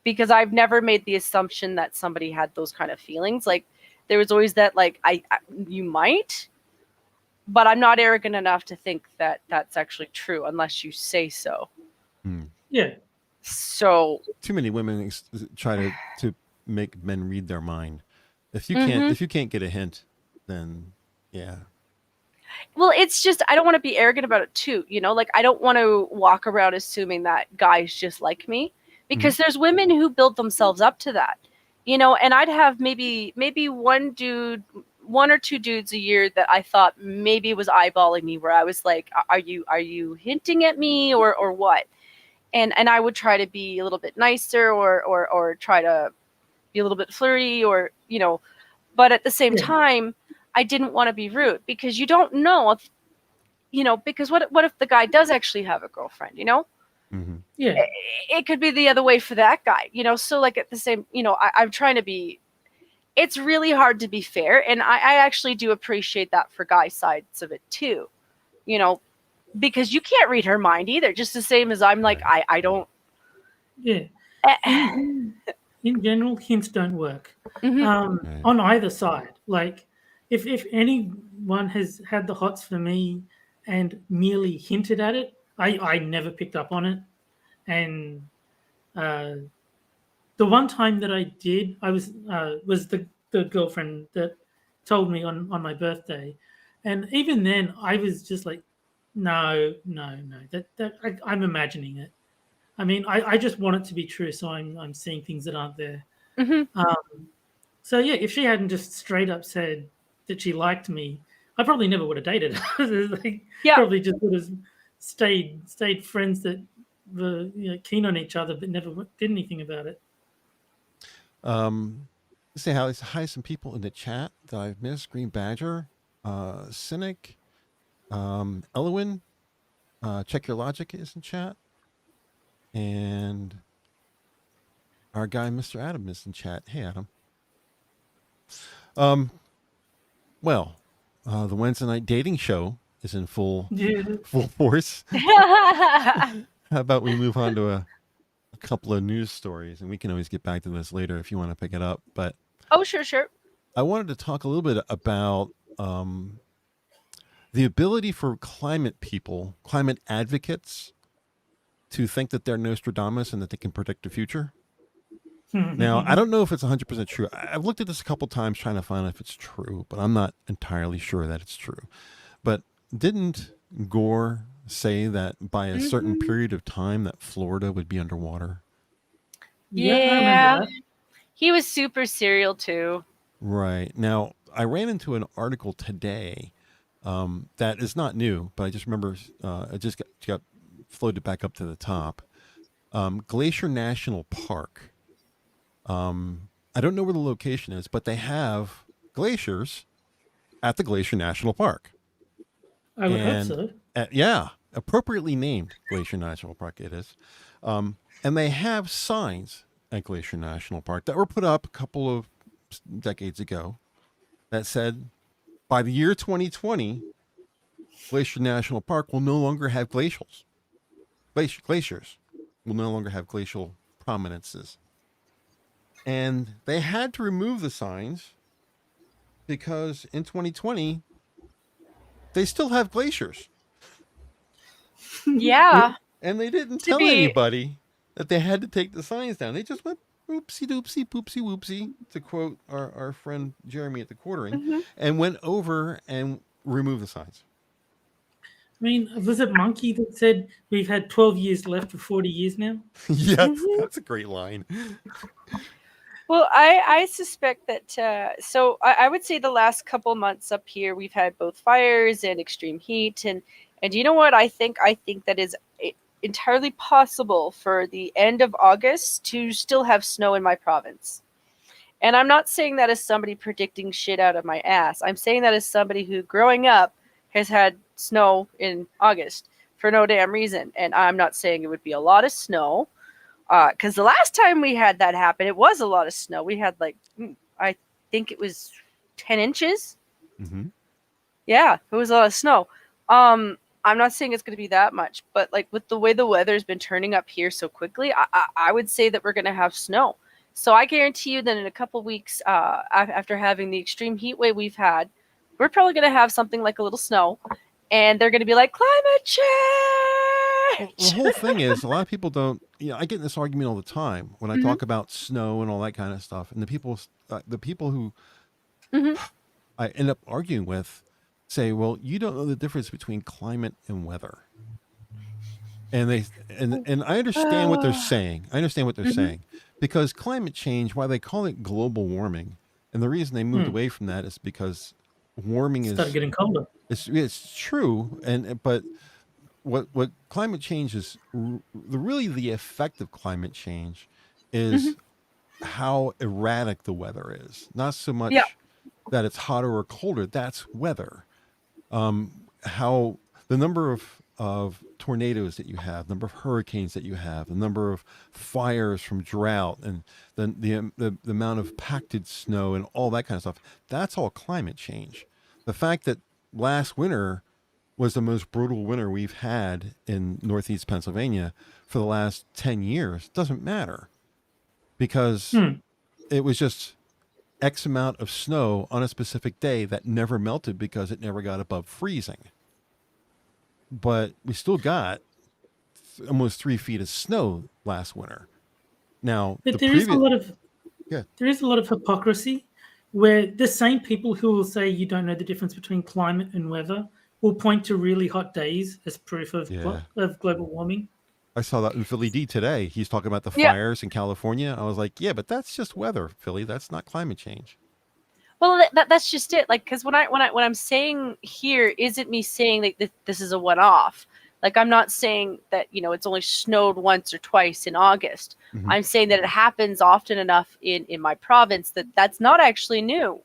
Speaker 3: Because I've never made the assumption that somebody had those kind of feelings. Like there was always that, like, you might, but I'm not arrogant enough to think that that's actually true unless you say so.
Speaker 2: Yeah.
Speaker 3: So
Speaker 1: too many women try to make men read their mind. If you can't get a hint, then yeah.
Speaker 3: Well, it's just I don't want to be arrogant about it too. Like I don't want to walk around assuming that guys just like me. Because there's women who build themselves up to that, and I'd have maybe one or two dudes a year that I thought maybe was eyeballing me, where I was like, are you hinting at me or what? And I would try to be a little bit nicer or try to be a little bit flirty but at the same time, I didn't want to be rude because you don't know if, because what if the guy does actually have a girlfriend,
Speaker 1: Mm-hmm.
Speaker 2: Yeah.
Speaker 3: It could be the other way for that guy, so like at the same, I'm trying to be, it's really hard to be fair. And I actually do appreciate that for guy sides of it too, because you can't read her mind either. Just the same as I'm like, I don't.
Speaker 2: Yeah. In general, hints don't work
Speaker 3: Mm-hmm.
Speaker 2: on either side. Like if anyone has had the hots for me and merely hinted at it, I never picked up on it. And the one time that I did, I was the girlfriend that told me on my birthday, and even then I was just like, no, I'm imagining it. I mean, I just want it to be true, so I'm seeing things that aren't there.
Speaker 3: Mm-hmm.
Speaker 2: So yeah, if she hadn't just straight up said that she liked me, I probably never would have dated her. Like,
Speaker 3: Yeah.
Speaker 2: probably just would have stayed friends that were keen on each other, but never did anything about it.
Speaker 1: Let's say hi some people in the chat that I've missed. Green Badger, Cynic, Elwin, Check Your Logic is in chat. And our guy, Mr. Adam, is in chat. Hey, Adam. Well, the Wednesday night dating show is in full force. How about we move on to a couple of news stories, and we can always get back to this later if you want to pick it up. But
Speaker 3: oh, sure.
Speaker 1: I wanted to talk a little bit about the ability for climate advocates, to think that they're Nostradamus and that they can predict the future. Now, I don't know if it's 100% true. I've looked at this a couple times trying to find out if it's true, but I'm not entirely sure that it's true. But didn't Gore say that by a certain period of time that Florida would be underwater?
Speaker 2: Yeah, I remember that.
Speaker 3: He was super serial too.
Speaker 1: Right. Now, I ran into an article today that is not new, but I just remember it just got floated back up to the top. Glacier National Park. I don't know where the location is, but they have glaciers at the Glacier National Park.
Speaker 2: I would hope so.
Speaker 1: Yeah, appropriately named Glacier National Park it is. And they have signs at Glacier National Park that were put up a couple of decades ago that said, by the year 2020, Glacier National Park will no longer have glaciers. Glaciers will no longer have glacial prominences. And they had to remove the signs because in 2020, they still have glaciers.
Speaker 3: Yeah.
Speaker 1: And they didn't tell anybody that they had to take the signs down. They just went oopsie doopsie poopsie whoopsie, to quote our friend Jeremy at the Quartering, and went over and removed the signs.
Speaker 2: I mean, was it Monkey that said we've had 12 years left for 40 years now?
Speaker 1: Yeah, that's a great line.
Speaker 3: Well, I suspect that, so I would say the last couple months up here, we've had both fires and extreme heat. And you know what? I think that is entirely possible for the end of August to still have snow in my province. And I'm not saying that as somebody predicting shit out of my ass. I'm saying that as somebody who, growing up, has had snow in August for no damn reason. And I'm not saying it would be a lot of snow. Because the last time we had that happen, it was a lot of snow. We had I think it was 10 inches.
Speaker 1: Mm-hmm.
Speaker 3: Yeah, it was a lot of snow. I'm not saying it's going to be that much, but with the way the weather's been turning up here so quickly, I would say that we're going to have snow. So I guarantee you that in a couple weeks, after having the extreme heat wave we've had, we're probably going to have something like a little snow, and they're going to be like, climate change.
Speaker 1: Well, the whole thing is, a lot of people don't. I get in this argument all the time when I talk about snow and all that kind of stuff, and the people who I end up arguing with say, "Well, you don't know the difference between climate and weather." And I understand what they're saying. I understand what they're saying, because climate change, why they call it global warming, and the reason they moved away from that is because warming
Speaker 2: started getting colder.
Speaker 1: It's true, but what climate change is really the effect of climate change is how erratic the weather is. Not so much that it's hotter or colder. That's weather. How the number of tornadoes that you have, number of hurricanes that you have, the number of fires from drought, and the amount of packed snow and all that kind of stuff. That's all climate change. The fact that last winter was the most brutal winter we've had in Northeast Pennsylvania for the last 10 years doesn't matter, because it was just X amount of snow on a specific day that never melted because it never got above freezing. But we still got almost 3 feet of snow last winter. Now,
Speaker 2: but there is a lot of hypocrisy, where the same people who will say you don't know the difference between climate and weather will point to really hot days as proof of global warming.
Speaker 1: I saw that in Philly D today. He's talking about the fires in California. I was like, yeah, but that's just weather, Philly. That's not climate change.
Speaker 3: Well, that's just it. Like, because when I'm saying here, isn't me saying that this is a one-off. Like, I'm not saying that, you know, it's only snowed once or twice in August.
Speaker 1: Mhm.
Speaker 3: I'm saying that it happens often enough in my province that that's not actually new.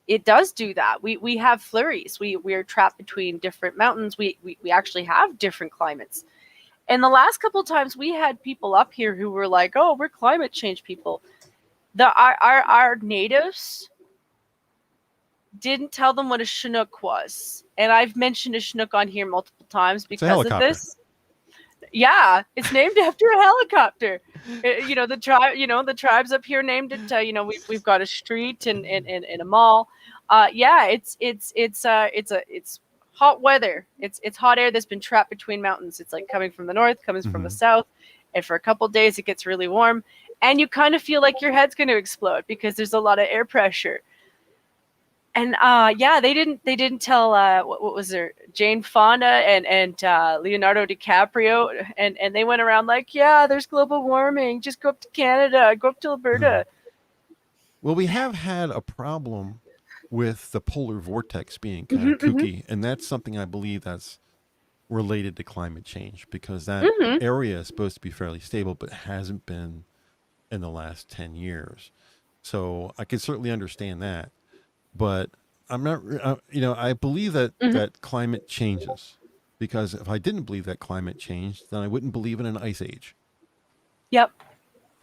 Speaker 3: It does do that. We have flurries. We are trapped between different mountains. We actually have different climates. And the last couple of times we had people up here who were like, "Oh, we're climate change people." Our natives didn't tell them what a Chinook was. And I've mentioned a Chinook on here multiple times because of this. Yeah, it's named after a helicopter. You know, the tribes up here named it. You know, we've got a street and a mall. Yeah, it's hot weather. It's hot air that's been trapped between mountains. It's like coming from the north, coming from the south, and for a couple of days it gets really warm, and you kind of feel like your head's going to explode because there's a lot of air pressure. And yeah, they didn't tell what was there, Jane Fonda and Leonardo DiCaprio, and they went around like, yeah, there's global warming. Just go up to Canada, go up to Alberta.
Speaker 1: Well, we have had a problem with the polar vortex being kind of kooky, and that's something I believe that's related to climate change, because that area is supposed to be fairly stable, but hasn't been in the last 10 years. So I can certainly understand that. But I'm not, you know, I believe that that climate changes, because if I didn't believe that climate changed, then I wouldn't believe in an ice age.
Speaker 3: Yep.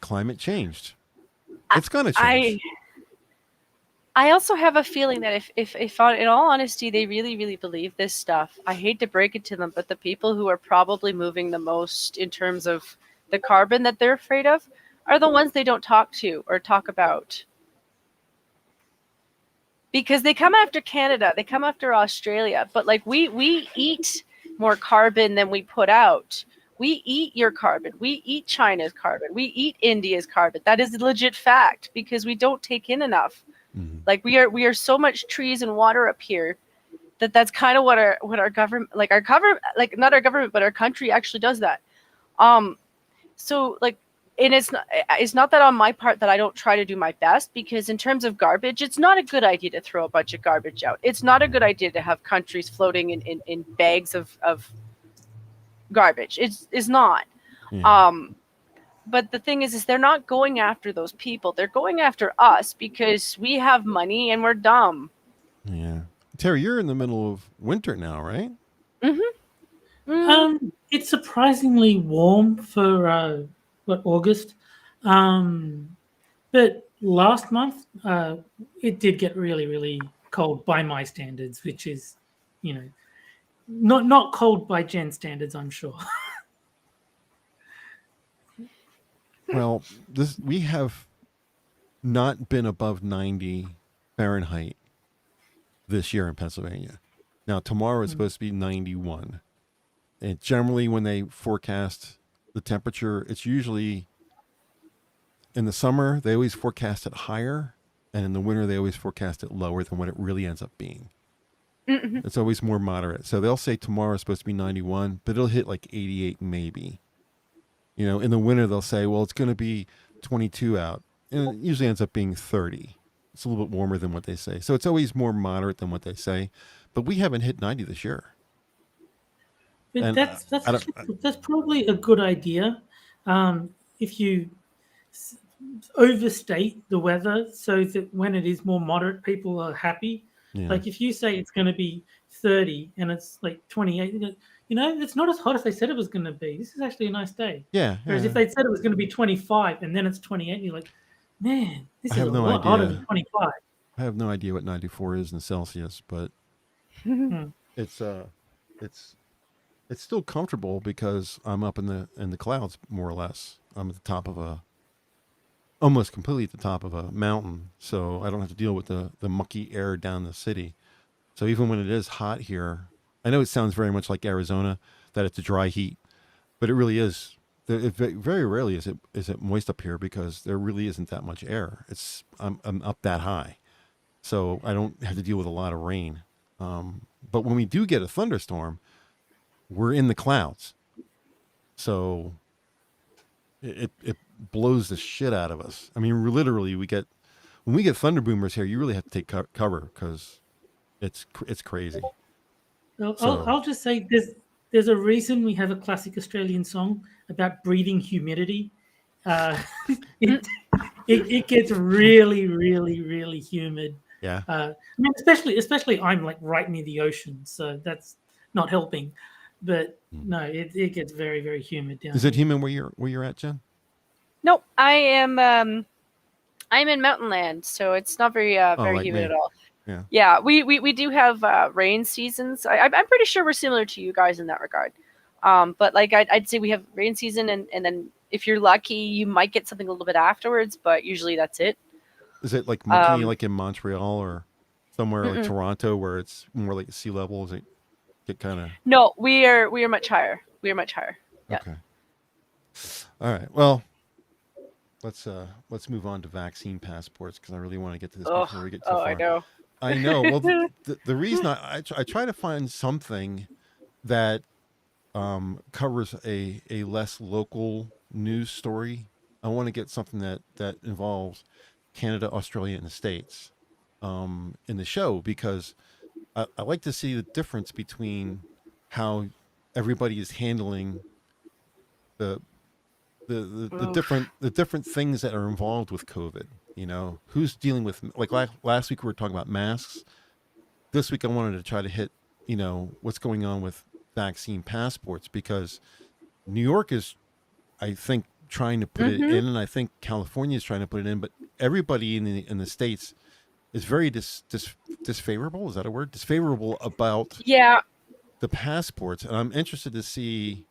Speaker 1: Climate changed. It's going to change.
Speaker 3: I also have a feeling that if in all honesty, they really, really believe this stuff, I hate to break it to them, but the people who are probably moving the most in terms of the carbon that they're afraid of are the ones they don't talk to or talk about. Because they come after Canada, they come after Australia, but like we eat more carbon than we put out. We eat your carbon. We eat China's carbon. We eat India's carbon. That is a legit fact because we don't take in enough. Like we are so much trees and water up here that's kind of what our government, like not our government, but our country actually does that. So like, and it's not that on my part that I don't try to do my best, because in terms of garbage, it's not a good idea to throw a bunch of garbage out. It's not a good idea to have countries floating in bags of garbage. It's not.
Speaker 1: Yeah.
Speaker 3: But the thing is they're not going after those people. They're going after us because we have money and we're dumb.
Speaker 1: Yeah. Terry, you're in the middle of winter now, right?
Speaker 2: It's surprisingly warm for August, but last month it did get really, really cold by my standards, which is, you know, not cold by Jen standards, I'm sure.
Speaker 1: Well, we have not been above 90 Fahrenheit this year in Pennsylvania. Now, tomorrow it's supposed to be 91. And generally when they forecast the temperature, it's usually in the summer, they always forecast it higher. And in the winter, they always forecast it lower than what it really ends up being. It's always more moderate. So they'll say tomorrow is supposed to be 91, but it'll hit like 88 maybe. You know, in the winter, they'll say, well, it's going to be 22 out. And it usually ends up being 30. It's a little bit warmer than what they say. So it's always more moderate than what they say. But we haven't hit 90 this year.
Speaker 2: But
Speaker 1: And
Speaker 2: that's probably a good idea if you overstate the weather so that when it is more moderate, people are happy.
Speaker 1: Yeah.
Speaker 2: Like if you say it's going to be 30 and it's like 28, you know, it's not as hot as they said it was going to be. This is actually a nice day.
Speaker 1: Yeah.
Speaker 2: Whereas if they said it was going to be 25 and then it's 28, and you're like, man, this is a lot hotter than 25.
Speaker 1: I have no idea what 94 is in Celsius, but it's still comfortable because I'm up in the clouds more or less. I'm at the top of almost completely at the top of a mountain, so I don't have to deal with the mucky air down the city. So even when it is hot here, I know it sounds very much like Arizona, that it's a dry heat, but it really is. Very rarely is it moist up here because there really isn't that much air. I'm up that high, so I don't have to deal with a lot of rain. But when we do get a thunderstorm, we're in the clouds, so it blows the shit out of us. I mean, literally, we get when we get thunder boomers here, you really have to take cover because it's crazy.
Speaker 2: I'll just say there's a reason we have a classic Australian song about breathing humidity. Uh, it gets really, really, really humid.
Speaker 1: Yeah.
Speaker 2: I mean, especially I'm like right near the ocean, so that's not helping. But no, it gets very, very humid down
Speaker 1: Is
Speaker 2: here.
Speaker 1: it humid where you're at, Jen?
Speaker 3: Nope, I am. I'm in mountain land, so it's not very very
Speaker 1: like
Speaker 3: humid
Speaker 1: me.
Speaker 3: at all.
Speaker 1: Yeah.
Speaker 3: Yeah, we do have rain seasons. I'm pretty sure we're similar to you guys in that regard. But like I'd say we have rain season, and then if you're lucky, you might get something a little bit afterwards, but usually that's it.
Speaker 1: Is it like mucky like in Montreal or somewhere like Toronto where it's more like sea level? Is it get kind of?
Speaker 3: No, we are much higher. We are much higher. Yeah.
Speaker 1: Okay. All right. Well, let's move on to vaccine passports because I really want to get to this before we get too far.
Speaker 3: I know.
Speaker 1: I know. Well, the reason I try to find something that covers a less local news story. I want to get something that involves Canada, Australia, and the States in the show because I like to see the difference between how everybody is handling the different things that are involved with COVID. You know, who's dealing with, like last week we were talking about masks. This week I wanted to try to hit, you know, what's going on with vaccine passports because New York is, I think, trying to put it in, and I think California is trying to put it in, but everybody in the States is very disfavorable. Is that a word? Disfavorable about the passports. And I'm interested to see,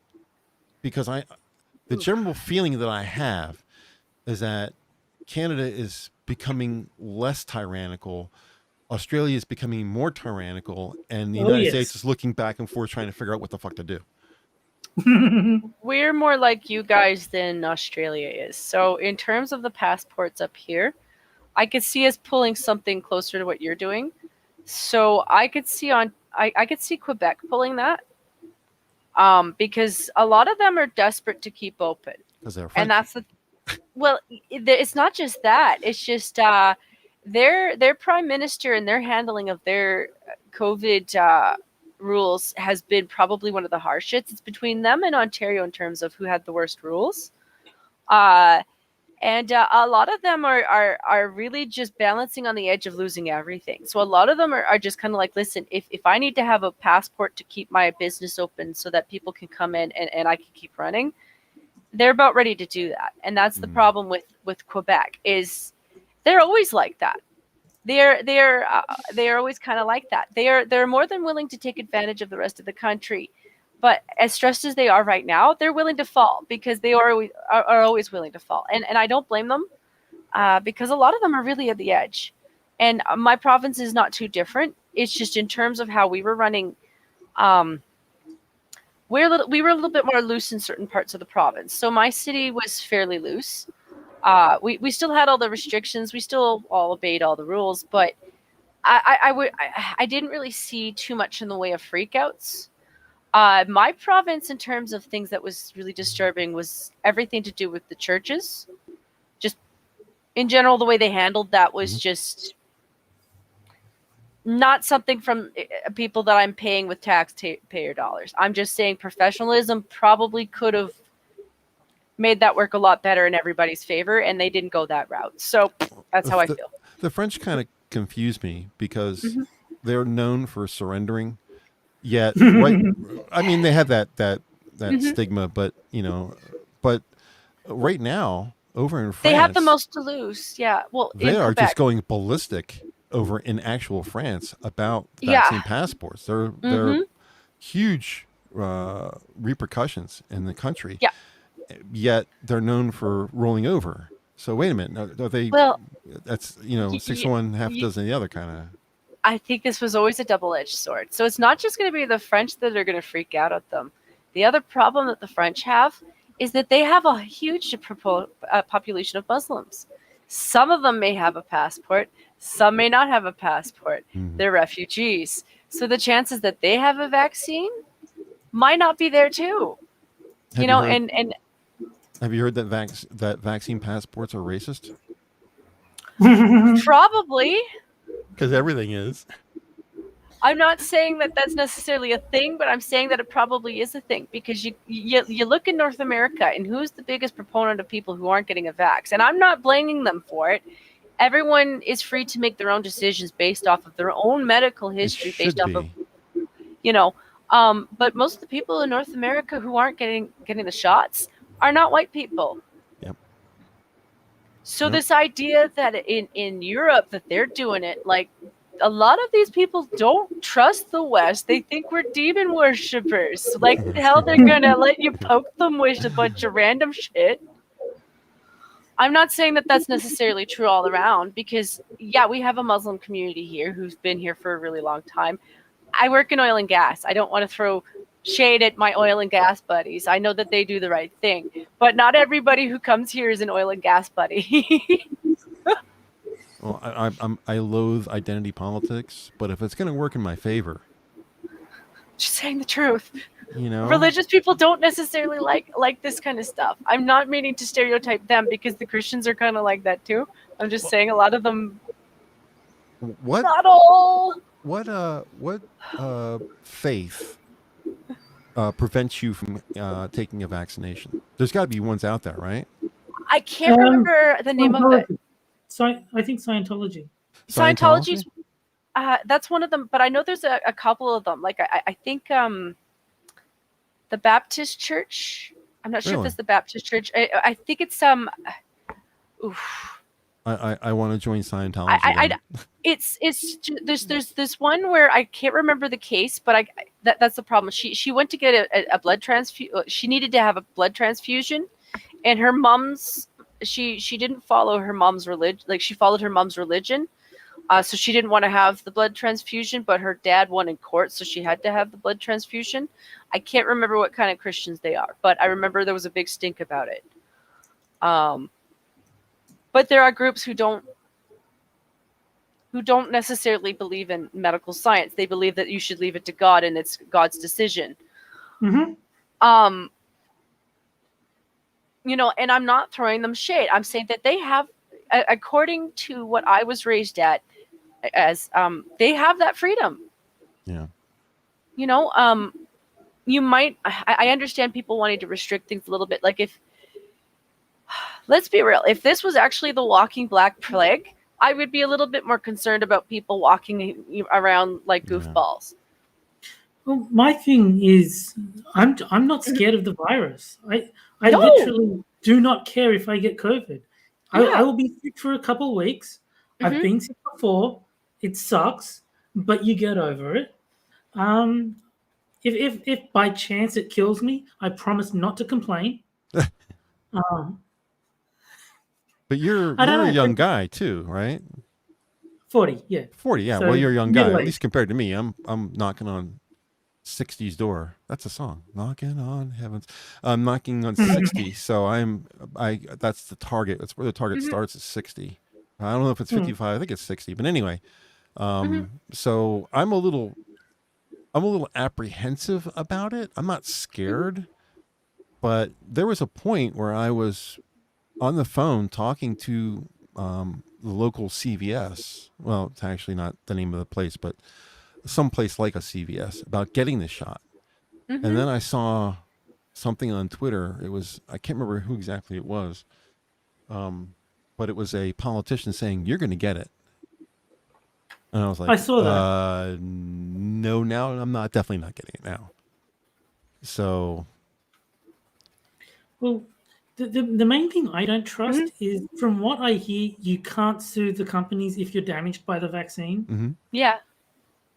Speaker 1: because the general feeling that I have is that Canada is becoming less tyrannical, Australia is becoming more tyrannical, and the United States is looking back and forth trying to figure out what the fuck to do.
Speaker 3: We're more like you guys than Australia is. So in terms of the passports up here, I could see us pulling something closer to what you're doing. So I could see I could see Quebec pulling that. Because a lot of them are desperate to keep open. And that's it's not just that. It's just their prime minister and their handling of their COVID rules has been probably one of the harshest. It's between them and Ontario in terms of who had the worst rules. And a lot of them are really just balancing on the edge of losing everything. So a lot of them are just kind of like, listen, if I need to have a passport to keep my business open so that people can come in and I can keep running, they're about ready to do that. And that's the problem with Quebec is they're always like that. They're always kind of like that. They're more than willing to take advantage of the rest of the country. But as stressed as they are right now, they're willing to fall because they are always willing to fall. And I don't blame them because a lot of them are really at the edge. And my province is not too different. It's just in terms of how we were running, we were a little bit more loose in certain parts of the province. So my city was fairly loose. We still had all the restrictions. We still all obeyed all the rules. But I didn't really see too much in the way of freakouts. My province, in terms of things that was really disturbing, was everything to do with the churches. Just in general, the way they handled that was just not something from people that I'm paying with taxpayer dollars. I'm just saying professionalism probably could have made that work a lot better in everybody's favor, and they didn't go that route. So that's how I feel.
Speaker 1: The French kind of confuse me because they're known for surrendering. Yet, right? I mean, they have that stigma, but but right now over in France,
Speaker 3: they have the most to lose. Yeah, well,
Speaker 1: they are just going ballistic over in actual France about vaccine passports. They're huge repercussions in the country.
Speaker 3: Yeah.
Speaker 1: Yet they're known for rolling over. So wait a minute, are they?
Speaker 3: Well,
Speaker 1: that's 6 of one, half a dozen of the other kind of.
Speaker 3: I think this was always a double-edged sword. So it's not just going to be the French that are going to freak out at them. The other problem that the French have is that they have a huge population of Muslims. Some of them may have a passport. Some may not have a passport. They're refugees. So the chances that they have a vaccine might not be there too. And
Speaker 1: have you heard that vaccine passports are racist?
Speaker 3: Probably.
Speaker 1: Because everything is.
Speaker 3: I'm not saying that that's necessarily a thing, but I'm saying that it probably is a thing, because you look in North America, and who's the biggest proponent of people who aren't getting a vax? And I'm not blaming them for it. Everyone is free to make their own decisions based off of their own medical history, based off of, you know. But most of the people in North America who aren't getting the shots are not white people.
Speaker 1: Yep.
Speaker 3: So this idea that in Europe that they're doing it, like, a lot of these people don't trust the West. They think we're demon worshippers. Like, the hell they're gonna let you poke them with a bunch of random shit? I'm not saying that that's necessarily true all around, because, yeah, we have a Muslim community here who's been here for a really long time. I work in oil and gas. I don't want to throw shade at my oil and gas buddies. I know that they do the right thing, but not everybody who comes here is an oil and gas buddy.
Speaker 1: Well, I loathe identity politics, but if it's going to work in my favor,
Speaker 3: Just saying the truth.
Speaker 1: you know,
Speaker 3: Religious people don't necessarily like this kind of stuff. I'm not meaning to stereotype them, because the Christians are kind of like that too. I'm just saying a lot of them.
Speaker 1: What?
Speaker 3: Not all.
Speaker 1: What faith prevents you from taking a vaccination? There's got to be ones out there, right?
Speaker 3: I can't remember the name of it.
Speaker 2: I think Scientology.
Speaker 3: Scientology's that's one of them, but I know there's a couple of them. Like I think the Baptist Church. I'm not sure if it's the Baptist Church. I think it's
Speaker 1: I want to join Scientology.
Speaker 3: It's there's this one where I can't remember the case, but that's the problem. She went to get a blood transfusion. She needed to have a blood transfusion, and her mom's she didn't follow her mom's religion. Like, she followed her mom's religion, so she didn't want to have the blood transfusion. But her dad won in court, so she had to have the blood transfusion. I can't remember what kind of Christians they are, but I remember there was a big stink about it. But there are groups who don't necessarily believe in medical science. They believe that you should leave it to God, and it's God's decision.
Speaker 2: Mm-hmm.
Speaker 3: You know, and I'm not throwing them shade. I'm saying that they have, according to what I was raised at, as they have that freedom.
Speaker 1: Yeah.
Speaker 3: You know, you might. I understand people wanting to restrict things a little bit. Like, if, let's be real, if this was actually the walking Black Plague, I would be a little bit more concerned about people walking around like goofballs.
Speaker 2: Well, my thing is, I'm not scared of the virus. I
Speaker 3: No.
Speaker 2: literally do not care if I get COVID. I will be sick for a couple of weeks. I've been sick before. It sucks, but you get over it. If by chance it kills me, I promise not to complain.
Speaker 1: But you're a young guy too, right?
Speaker 2: 40, yeah.
Speaker 1: 40, yeah.
Speaker 2: So,
Speaker 1: well, you're a young guy,
Speaker 2: middle-aged.
Speaker 1: at least compared to me. I'm knocking on 60's door. That's a song. Knocking on heavens. I'm knocking on 60. So that's the target. That's where the target starts, is 60. I don't know if it's 55. I think it's 60. But anyway, so I'm a little apprehensive about it. I'm not scared, but there was a point where I was on the phone talking to the local CVS. Well, it's actually not the name of the place, but some place like a CVS, about getting the shot. And then I saw something on Twitter. It was, I can't remember who exactly it was, but it was a politician saying, "You're going to get it." And I was like,
Speaker 2: I saw that.
Speaker 1: No, now I'm definitely not getting it now. So,
Speaker 2: Well, the main thing I don't trust is, from what I hear, you can't sue the companies if you're damaged by the vaccine.
Speaker 3: Yeah.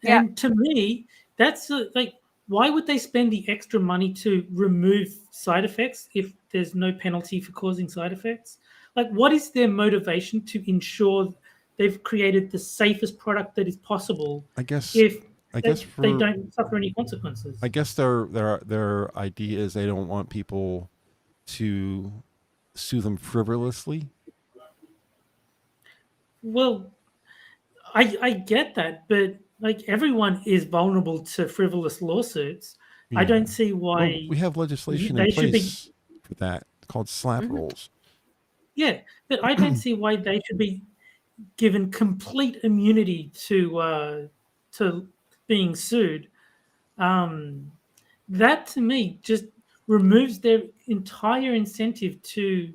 Speaker 2: And to me, that's like, why would they spend the extra money to remove side effects if there's no penalty for causing side effects? Like, what is their motivation to ensure they've created the safest product that is possible?
Speaker 1: I guess
Speaker 2: they
Speaker 1: for,
Speaker 2: don't suffer any consequences.
Speaker 1: I guess their idea is they don't want people to sue them frivolously.
Speaker 2: Well, I get that, but like, everyone is vulnerable to frivolous lawsuits. I don't see why.
Speaker 1: Well, we have legislation in place for that, called slap rolls.
Speaker 2: Yeah, but I don't see why they should be given complete immunity to being sued. That to me just removes their entire incentive to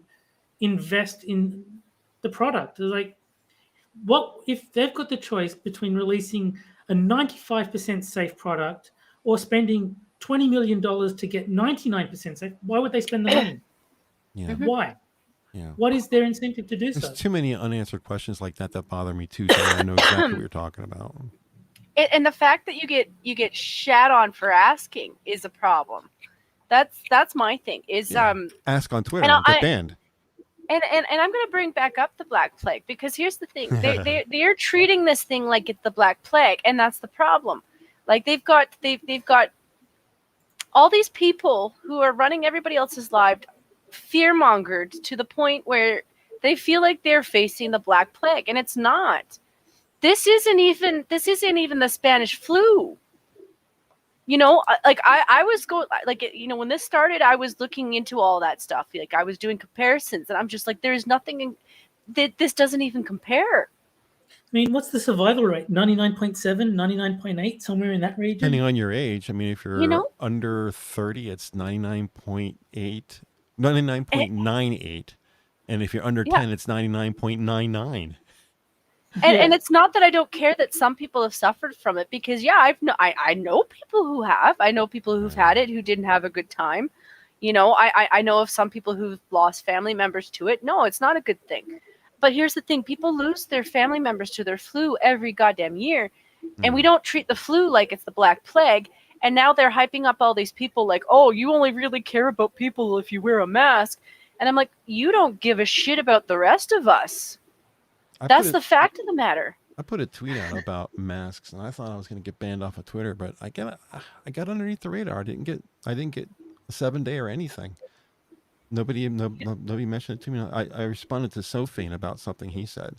Speaker 2: invest in the product. It's like, what if they've got the choice between releasing a 95% safe product or spending $20 million to get 99% safe? Why would they spend the money?
Speaker 1: Yeah.
Speaker 2: Why?
Speaker 1: Yeah.
Speaker 2: What is their incentive to do
Speaker 1: There's
Speaker 2: so?
Speaker 1: too many unanswered questions like that bother me too. So I know exactly what you're talking about.
Speaker 3: And the fact that you get shat on for asking is a problem. That's my thing. Is
Speaker 1: Yeah. Ask on Twitter
Speaker 3: and
Speaker 1: and get banned.
Speaker 3: And I'm going to bring back up the Black Plague, because here's the thing: they're treating this thing like it's the Black Plague, and that's the problem. Like they've got all these people who are running everybody else's life fear-mongered to the point where they feel like they're facing the Black Plague, and it's not. This isn't even the Spanish flu. You know, like I was going, like, you know, when this started, I was looking into all that stuff. Like I was doing comparisons, and I'm just like, there's nothing that this doesn't even compare.
Speaker 2: I mean, what's the survival rate? 99.7, 99.8, somewhere in that region?
Speaker 1: Depending on your age. I mean, if you're
Speaker 3: You know?
Speaker 1: under 30, it's 99.8, 99.98. And if you're under 10, it's 99.99.
Speaker 3: And it's not that I don't care that some people have suffered from it, because I know people who have. I know people who've had it who didn't have a good time. You know, I know of some people who've lost family members to it. No, it's not a good thing. But here's the thing: people lose their family members to their flu every goddamn year, and we don't treat the flu like it's the Black Plague. And now they're hyping up all these people like, oh, you only really care about people if you wear a mask. And I'm like, you don't give a shit about the rest of us. That's the fact of the matter.
Speaker 1: I put a tweet out about masks, and I thought I was going to get banned off of Twitter, but I got underneath the radar. I didn't get a 7-day or anything. Nobody mentioned it to me. I responded to Sophine about something he said,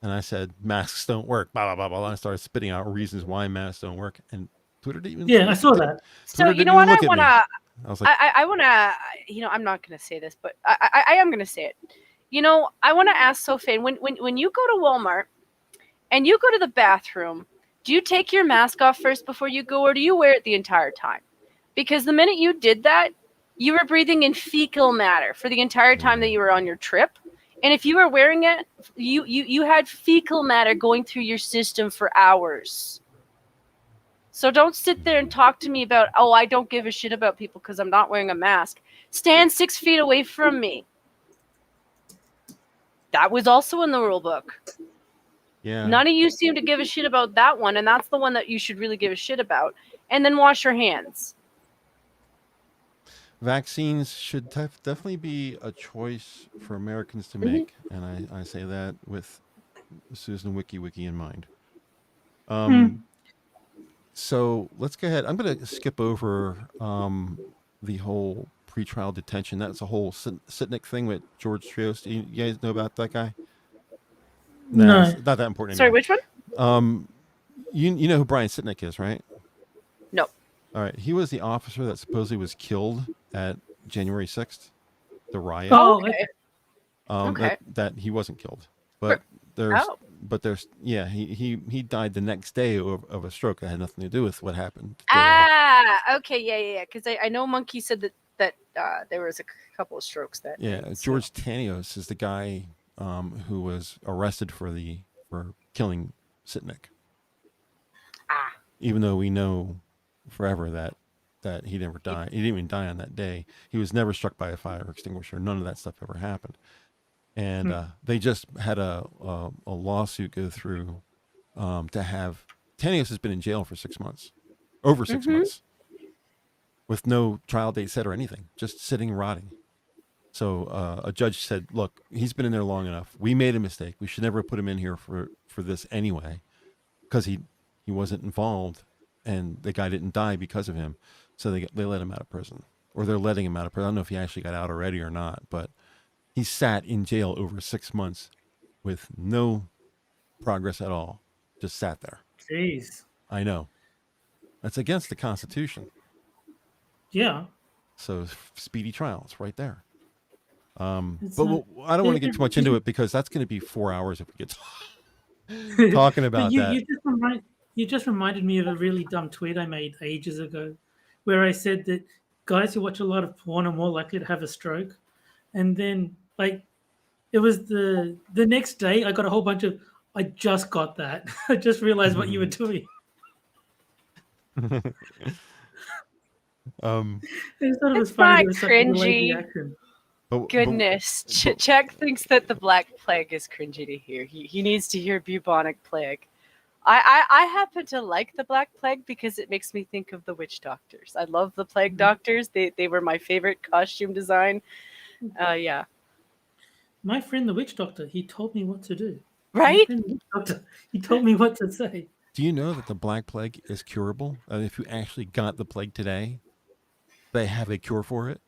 Speaker 1: and I said masks don't work. Blah blah blah blah. And I started spitting out reasons why masks don't work, and Twitter didn't even.
Speaker 2: I saw that.
Speaker 3: So you know what I want to. I was like, I want to. You know, I'm not going to say this, but I am going to say it. You know, I want to ask Sophie, when you go to Walmart and you go to the bathroom, do you take your mask off first before you go, or do you wear it the entire time? Because the minute you did that, you were breathing in fecal matter for the entire time that you were on your trip. And if you were wearing it, you had fecal matter going through your system for hours. So don't sit there and talk to me about, oh, I don't give a shit about people because I'm not wearing a mask. Stand 6 feet away from me. That was also in the rule book.
Speaker 1: Yeah.
Speaker 3: None of you seem to give a shit about that one, and that's the one that you should really give a shit about. And then wash your hands.
Speaker 1: Vaccines should definitely be a choice for Americans to make, and I say that with Susan Wiki in mind. So let's go ahead. I'm going to skip over the whole pretrial detention. That's a whole Sitnik thing with George Trios. You guys know about that guy?
Speaker 2: No.
Speaker 1: It's not that important.
Speaker 3: Sorry,
Speaker 1: anymore.
Speaker 3: which one?
Speaker 1: You know who Brian Sitnik is, right?
Speaker 3: No.
Speaker 1: All right. He was the officer that supposedly was killed at January 6th, the riot.
Speaker 2: Oh,
Speaker 3: okay.
Speaker 1: That he wasn't killed, but there's he died the next day of a stroke that had nothing to do with what happened.
Speaker 3: Okay, yeah. Because I know Monkey said that there was a couple of strokes that.
Speaker 1: Yeah, George Tanios is the guy who was arrested for killing Sitnik. Even though we know forever that he never died. He didn't even die on that day. He was never struck by a fire extinguisher. None of that stuff ever happened. And they just had a lawsuit go through to have Tanios has been in jail for 6 months, over 6 months, with no trial date set or anything, just sitting rotting. So a judge said, "Look, he's been in there long enough. We made a mistake. We should never have put him in here for this anyway, because he wasn't involved, and the guy didn't die because of him. So they let him out of prison, or they're letting him out of prison. I don't know if he actually got out already or not, but." He sat in jail over 6 months with no progress at all. Just sat there.
Speaker 2: Jeez.
Speaker 1: I know. That's against the Constitution.
Speaker 2: Yeah.
Speaker 1: So speedy trial. It's right there. But I don't want to get too much into it because that's going to be 4 hours if we get talking about that.
Speaker 2: You just reminded me of a really dumb tweet I made ages ago, where I said that guys who watch a lot of porn are more likely to have a stroke, and then like it was the next day I got a whole bunch of I just got that. I just realized what you were doing. I just thought it was
Speaker 3: It's
Speaker 2: funny.
Speaker 3: not
Speaker 2: It was such a delayed
Speaker 3: cringy.
Speaker 2: reaction.
Speaker 3: Goodness, Czech thinks that the Black Plague is cringy to hear. He needs to hear bubonic plague. I happen to like the Black Plague because it makes me think of the witch doctors. I love the plague doctors. They were my favorite costume design. Yeah.
Speaker 2: My friend the witch doctor, he told me what to do.
Speaker 3: Right?
Speaker 2: My friend the witch doctor, he told me what to say.
Speaker 1: Do you know that the Black Plague is curable? If you actually got the plague today, they have a cure for it.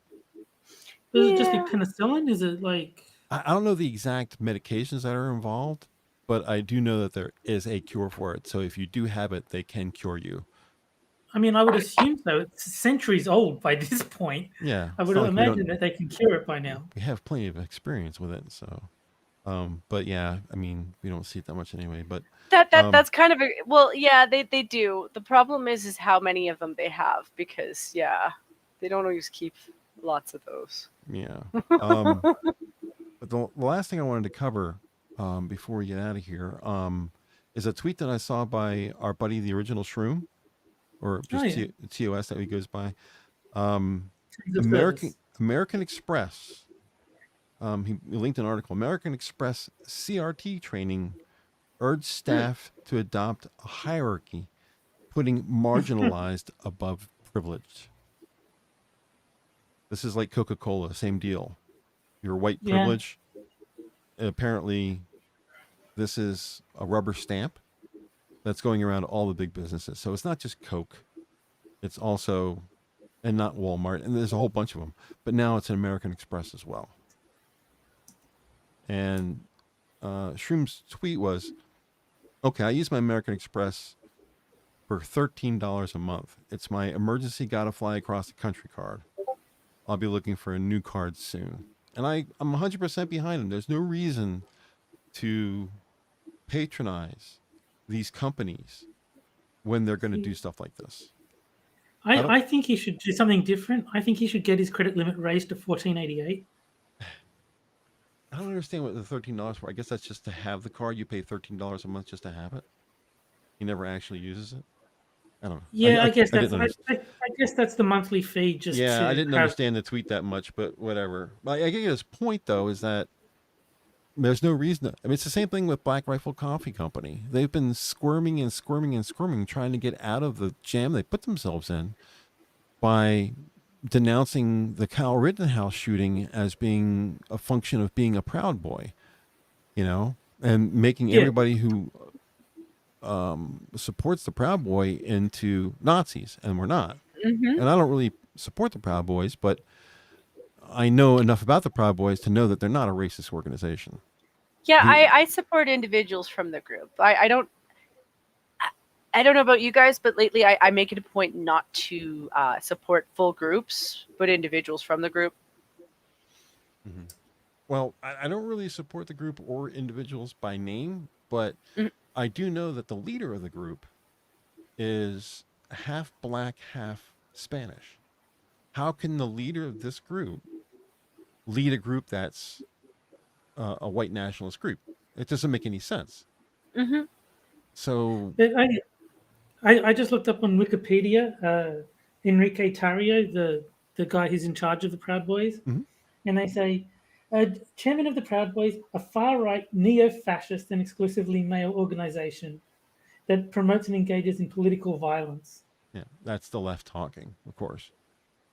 Speaker 2: Does it just be penicillin? Is it like...
Speaker 1: I don't know the exact medications that are involved, but I do know that there is a cure for it. So if you do have it, they can cure you.
Speaker 2: I mean, I would assume so. It's centuries old by this point.
Speaker 1: Yeah.
Speaker 2: I would imagine that they can cure it by now.
Speaker 1: We have plenty of experience with it, so... but yeah, I mean, we don't see it that much anyway. But
Speaker 3: that's kind of they do. The problem is how many of them they have because they don't always keep lots of those.
Speaker 1: Yeah. But the last thing I wanted to cover before we get out of here is a tweet that I saw by our buddy the Original Shroom, or just TUES that he goes by. American Express. He linked an article. American Express CRT training urged staff to adopt a hierarchy, putting marginalized above privileged. This is like Coca-Cola, same deal. Your white privilege. Apparently, this is a rubber stamp that's going around all the big businesses. So it's not just Coke. It's also, and not Walmart, and there's a whole bunch of them. But now it's an American Express as well. And Shroom's tweet was, okay, I use my American Express for $13 a month. It's my emergency gotta fly across the country card. I'll be looking for a new card soon. And I'm 100% behind him. There's no reason to patronize these companies when they're going to do stuff like this.
Speaker 2: I think he should do something different. I think he should get his credit limit raised to $14.88.
Speaker 1: I don't understand what the $13 for. I guess that's just to have the card. You pay $13 a month just to have it. He never actually uses it. I don't know.
Speaker 2: Yeah, I guess that's the monthly fee.
Speaker 1: I didn't understand the tweet that much, but whatever. I get his point though is that there's no reason. I mean, it's the same thing with Black Rifle Coffee Company. They've been squirming, trying to get out of the jam they put themselves in by denouncing the Kyle Rittenhouse shooting as being a function of being a Proud Boy, and making everybody who supports the Proud Boy into Nazis, and we're not. Mm-hmm. And I don't really support the Proud Boys, but I know enough about the Proud Boys to know that they're not a racist organization.
Speaker 3: Yeah, I support individuals from the group. I don't know about you guys, but lately I make it a point not to support full groups, but individuals from the group.
Speaker 1: Mm-hmm. Well, I don't really support the group or individuals by name, but I do know that the leader of the group is half black, half Spanish. How can the leader of this group lead a group that's a white nationalist group? It doesn't make any sense. Mm-hmm. So
Speaker 2: I just looked up on Wikipedia Enrique Tarrio, the guy who's in charge of the Proud Boys, and they say, chairman of the Proud Boys, a far-right neo-fascist and exclusively male organization that promotes and engages in political violence.
Speaker 1: Yeah, that's the left talking, of course.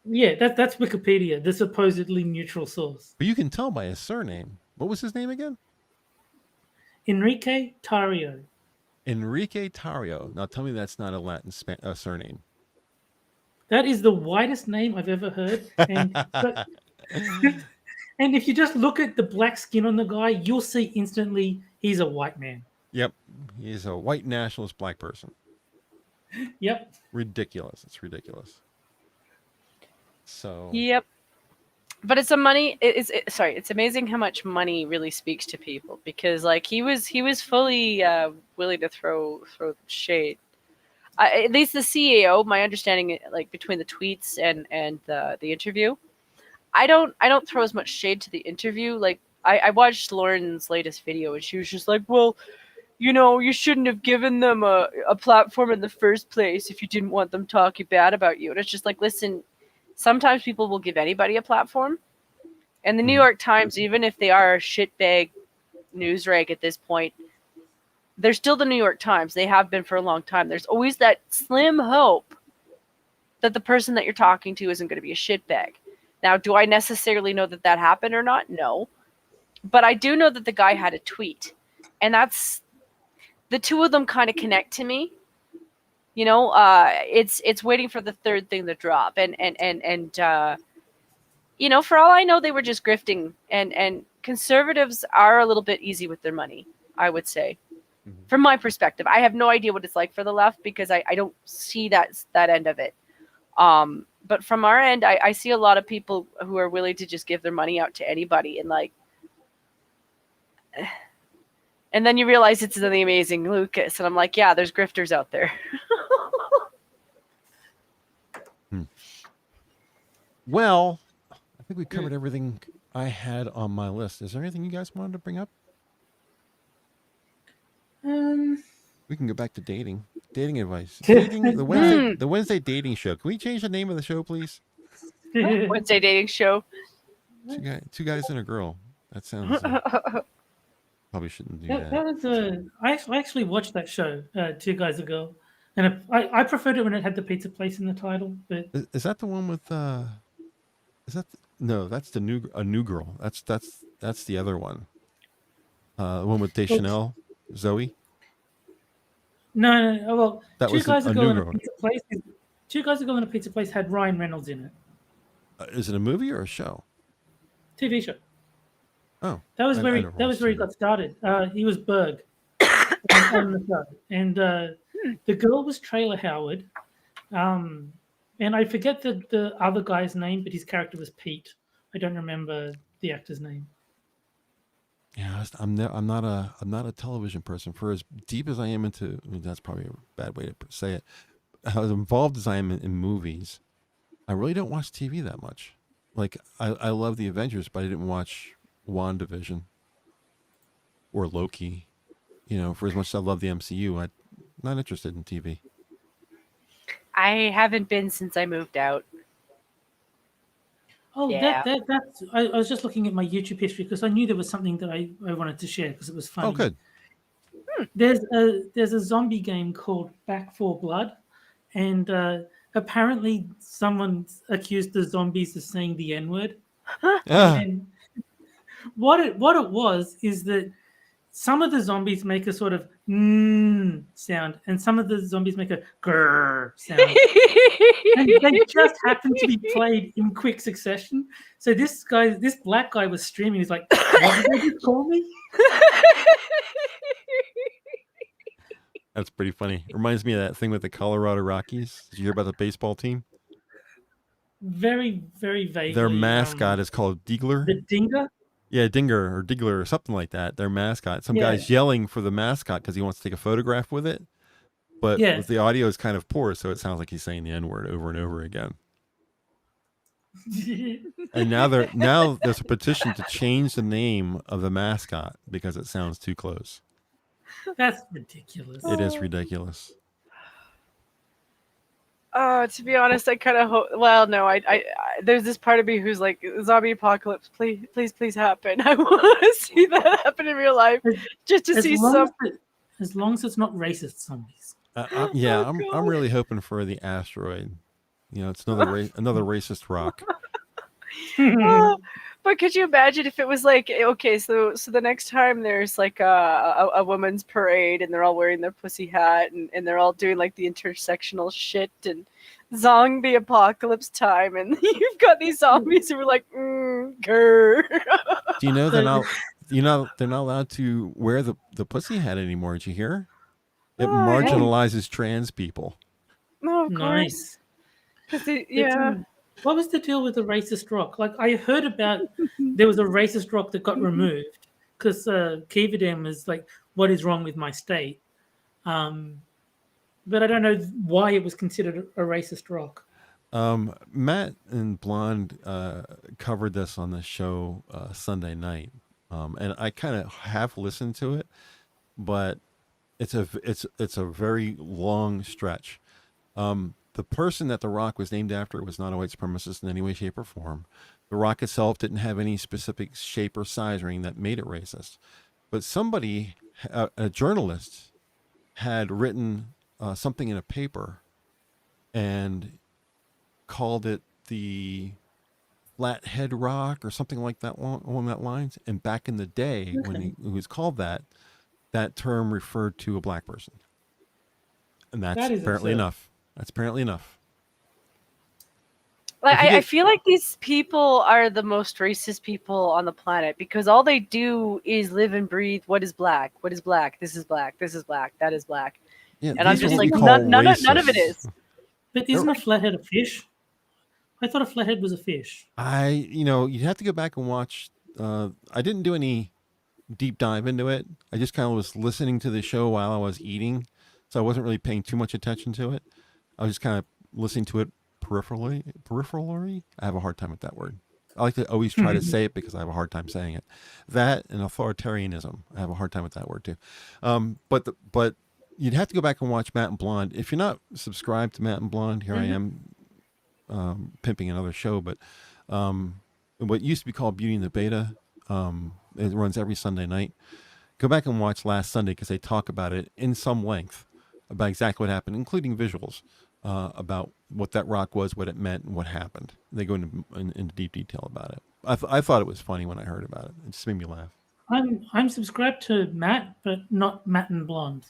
Speaker 2: Yeah, that's Wikipedia, the supposedly neutral source.
Speaker 1: But you can tell by his surname. What was his name again?
Speaker 2: Enrique Tarrio.
Speaker 1: Enrique Tarrio. Now tell me that's not a Latin surname.
Speaker 2: That is the whitest name I've ever heard. And and if you just look at the black skin on the guy, you'll see instantly he's a white man.
Speaker 1: Yep. He's a white nationalist black person.
Speaker 2: Yep.
Speaker 1: Ridiculous. It's ridiculous. So.
Speaker 3: Yep. but it's a money. It's amazing how much money really speaks to people, because like he was fully willing to throw shade. At least the CEO, my understanding, like between the tweets and the interview, I don't throw as much shade to the interview. Like I watched Lauren's latest video, and she was just like, well, you know, you shouldn't have given them a platform in the first place if you didn't want them talking bad about you. And it's just like, listen, sometimes people will give anybody a platform. And the New York Times, even if they are a shitbag news rag at this point, they're still the New York Times. They have been for a long time. There's always that slim hope that the person that you're talking to isn't going to be a shitbag. Now, do I necessarily know that happened or not? No. But I do know that the guy had a tweet. And that's... the two of them kind of connect to me. You know, it's waiting for the third thing to drop. And you know, for all I know, they were just grifting. And conservatives are a little bit easy with their money, I would say. From my perspective, I have no idea what it's like for the left, because I don't see that end of it. But from our end, I see a lot of people who are willing to just give their money out to anybody, and like, and then you realize it's the amazing Lucas, and I'm like, yeah, there's grifters out there.
Speaker 1: Well, I think we covered everything I had on my list. Is there anything you guys wanted to bring up? We can go back to dating advice. The Wednesday dating show. Can we change the name of the show, please?
Speaker 3: Wednesday dating show.
Speaker 1: Two guys and a girl. That sounds... probably shouldn't do that.
Speaker 2: That was I actually watched that show, Two Guys a Girl, and I preferred it when it had the pizza place in the title. But
Speaker 1: is that the one with? Is that no? That's a new girl. That's the other one. The one with Deschanel, Zoe.
Speaker 2: No. Well,
Speaker 1: that
Speaker 2: Two
Speaker 1: was
Speaker 2: Guys a Girl in a
Speaker 1: girl.
Speaker 2: Pizza Place. Two Guys a Girl in a Pizza Place had Ryan Reynolds in it.
Speaker 1: Is it a movie or a show?
Speaker 2: TV show.
Speaker 1: Oh,
Speaker 2: that was where he got started. He was Berg on the show, and the girl was Trailer Howard, and I forget the other guy's name, but his character was Pete. I don't remember the actor's name.
Speaker 1: Yeah, I'm not a television person. For as deep as I am into, that's probably a bad way to say it. As involved as I am in movies, I really don't watch TV that much. Like I love the Avengers, but I didn't watch WandaVision or Loki. You know, for as much as I love the MCU, I'm not interested in TV.
Speaker 3: I haven't been since I moved out.
Speaker 2: Oh, yeah. That's. I was just looking at my YouTube history because I knew there was something that I wanted to share because it was funny.
Speaker 1: Oh, good.
Speaker 2: There's a zombie game called Back 4 Blood, and apparently someone accused the zombies of saying the N-word. And what it was is that some of the zombies make a sort of sound, and some of the zombies make a grrr sound. And they just happen to be played in quick succession. So this black guy was streaming. He's like, "What did they just call me?"
Speaker 1: That's pretty funny. It reminds me of that thing with the Colorado Rockies. Did you hear about the baseball team?
Speaker 2: Very, very vaguely.
Speaker 1: Their mascot is called Diggler.
Speaker 2: The Dinger?
Speaker 1: Yeah, Dinger or Diggler or something like that. Their mascot. Some guy's yelling for the mascot because he wants to take a photograph with it. But the audio is kind of poor, so it sounds like he's saying the N-word over and over again. And now there's a petition to change the name of the mascot because it sounds too close.
Speaker 2: That's ridiculous.
Speaker 1: It is ridiculous.
Speaker 3: To be honest, I kind of hope. Well, no, I there's this part of me who's like, zombie apocalypse, please happen. I want to see that happen in real life, just to see some.
Speaker 2: As long as it's not racist zombies.
Speaker 1: I'm really hoping for the asteroid. You know, it's another racist rock.
Speaker 3: But could you imagine if it was like, okay, so the next time there's like a woman's parade and they're all wearing their pussy hat and they're all doing like the intersectional shit and zombie apocalypse time, and you've got these zombies who are like, grr.
Speaker 1: Do you know they're not allowed to wear the pussy hat anymore? Did you hear? It marginalizes trans people.
Speaker 3: Oh, of
Speaker 2: nice.
Speaker 3: Course. Yeah.
Speaker 2: What was the deal with the racist rock? Like I heard about there was a racist rock that got removed because Kivadem is like, what is wrong with my state? But I don't know why it was considered a racist rock.
Speaker 1: Matt and Blonde covered this on the show Sunday night, and I kind of half listened to it, but it's a very long stretch. The person that the rock was named after was not a white supremacist in any way, shape, or form. The rock itself didn't have any specific shape or size or anything that made it racist. But somebody, a journalist, had written something in a paper and called it the Flathead Rock or something like that along that lines. And back in the day, when it was called that, that term referred to a black person. And that's
Speaker 2: That is
Speaker 1: apparently
Speaker 2: absurd.
Speaker 1: enough. That's apparently enough.
Speaker 3: Like
Speaker 1: If you
Speaker 3: I
Speaker 1: get-
Speaker 3: feel like these people are the most racist people on the planet because all they do is live and breathe. What is black? What is black? This is black. This is black. That is black.
Speaker 1: Yeah,
Speaker 3: And I'm
Speaker 1: these are
Speaker 3: just
Speaker 1: what we
Speaker 3: like,
Speaker 1: call
Speaker 3: none of it
Speaker 1: racists.
Speaker 3: is.
Speaker 2: But isn't a flathead a fish? I thought a flathead was a fish.
Speaker 1: You have to go back and watch. I didn't do any deep dive into it. I just kind of was listening to the show while I was eating, so I wasn't really paying too much attention to it. I was just kind of listening to it peripherally. I have a hard time with that word. I like to always try to say it because I have a hard time saying it. That and authoritarianism. I have a hard time with that word too. But you'd have to go back and watch Matt and Blonde. If you're not subscribed to Matt and Blonde, here I am pimping another show. But what used to be called Beauty and the Beta, it runs every Sunday night. Go back and watch last Sunday because they talk about it in some length about exactly what happened, including visuals about what that rock was, what it meant, and what happened. They go into deep detail about it. I thought it was funny when I heard about it. It just made me laugh.
Speaker 2: I'm subscribed to Matt, but not Matt and Blonde,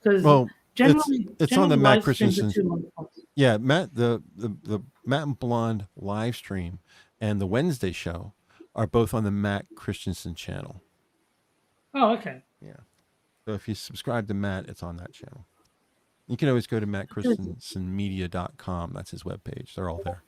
Speaker 2: because
Speaker 1: Well,
Speaker 2: generally
Speaker 1: it's on the
Speaker 2: generally
Speaker 1: Matt
Speaker 2: live streams are
Speaker 1: Christensen.
Speaker 2: too long.
Speaker 1: Yeah, Matt the Matt and Blonde live stream and the Wednesday show are both on the Matt Christensen channel.
Speaker 2: Oh, okay.
Speaker 1: Yeah. So if you subscribe to Matt, it's on that channel. You can always go to mattchristensenmedia.com. That's his webpage. They're all there.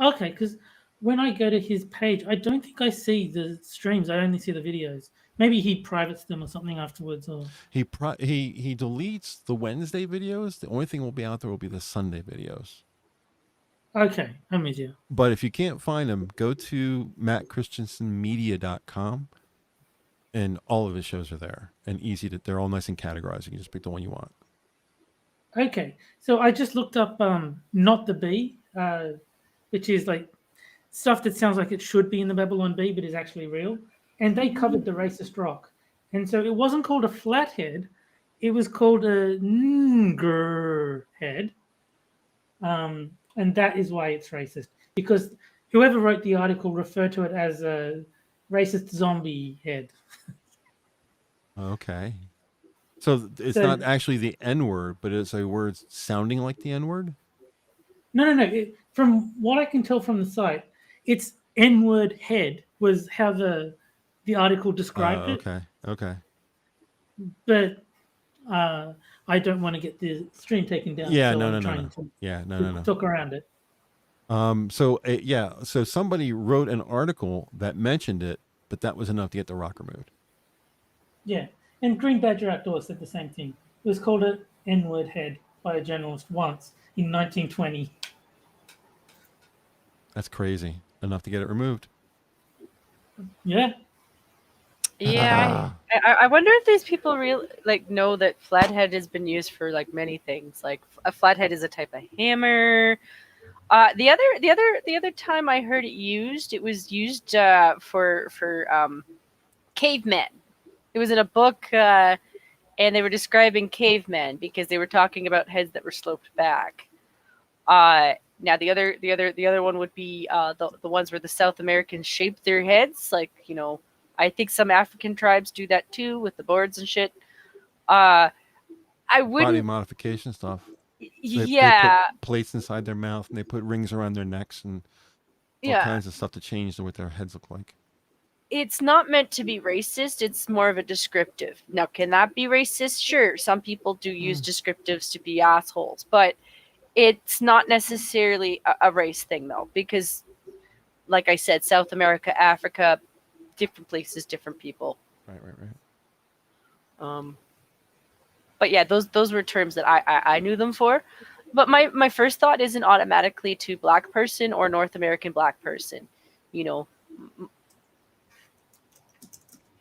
Speaker 2: Okay, because when I go to his page, I don't think I see the streams. I only see the videos. Maybe he privates them or something afterwards. Or
Speaker 1: He deletes the Wednesday videos. The only thing will be out there will be the Sunday videos.
Speaker 2: okay, I'm with you.
Speaker 1: But if you can't find them, go to mattchristensenmedia.com and all of his shows are there and they're all nice and categorized. You can just pick the one you want.
Speaker 2: Okay, so I just looked up Not the Bee, which is like stuff that sounds like it should be in the Babylon Bee, but is actually real. And they covered the racist rock. And so it wasn't called a flathead, it was called a Nger head. And that is why it's racist. Because whoever wrote the article referred to it as a racist zombie head.
Speaker 1: Okay. So it's not actually the N word, but it's a word sounding like the N word?
Speaker 2: No. From what I can tell from the site, it's N-word head was how the article described it.
Speaker 1: Okay.
Speaker 2: But I don't want to get the stream taken down.
Speaker 1: Yeah,
Speaker 2: so
Speaker 1: no.
Speaker 2: I'm trying to talk around it.
Speaker 1: So somebody wrote an article that mentioned it, but that was enough to get the rock removed.
Speaker 2: Yeah, and Green Badger Outdoors said the same thing. It was called an N-word head by a journalist once in 1920.
Speaker 1: That's crazy. Enough to get it removed.
Speaker 2: Yeah.
Speaker 3: Yeah, I wonder if these people know that flathead has been used for like many things. Like a flathead is a type of hammer. The other time I heard it was used for cavemen. It was in a book, and they were describing cavemen because they were talking about heads that were sloped back. Now the other one would be the ones where the South Americans shaped their heads, like I think some African tribes do that too with the boards and shit. I wouldn't.
Speaker 1: Body modification stuff. They put plates inside their mouth and they put rings around their necks and all kinds of stuff to change what their heads look like.
Speaker 3: It's not meant to be racist. It's more of a descriptive. Now, can that be racist? Sure. Some people do use descriptives to be assholes, but it's not necessarily a race thing, though, because, like I said, South America, Africa, different places, different people.
Speaker 1: Right.
Speaker 3: But yeah, those were terms that I knew them for. But my first thought isn't automatically to Black person or North American Black person. You know,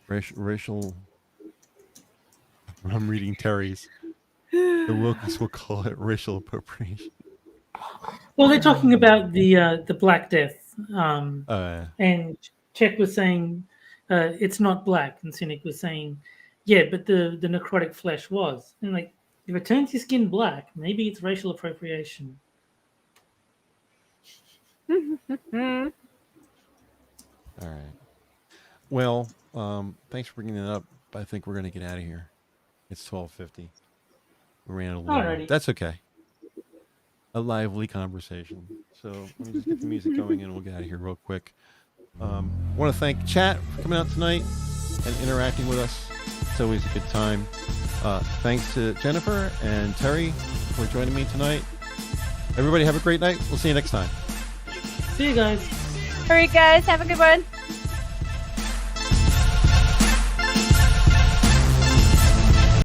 Speaker 1: Racial. I'm reading Terry's. The Wilkies will call it racial appropriation.
Speaker 2: Well, they're talking about the Black Death,
Speaker 1: Yeah.
Speaker 2: and Czech was saying it's not black, and Cynic was saying, yeah, but the necrotic flesh was. And like, if it turns your skin black, maybe it's racial appropriation.
Speaker 1: All right. Well, thanks for bringing that up. I think we're going to get out of here. It's 12:50. We ran a little.
Speaker 2: Alrighty.
Speaker 1: That's okay. A lively conversation. So let me just get the music going and we'll get out of here real quick. I want to thank chat for coming out tonight and interacting with us. It's always a good time. Thanks to Jennifer and Terry for joining me tonight. Everybody have a great night. We'll see you next time.
Speaker 2: See you guys.
Speaker 3: all right, guys, have a good one.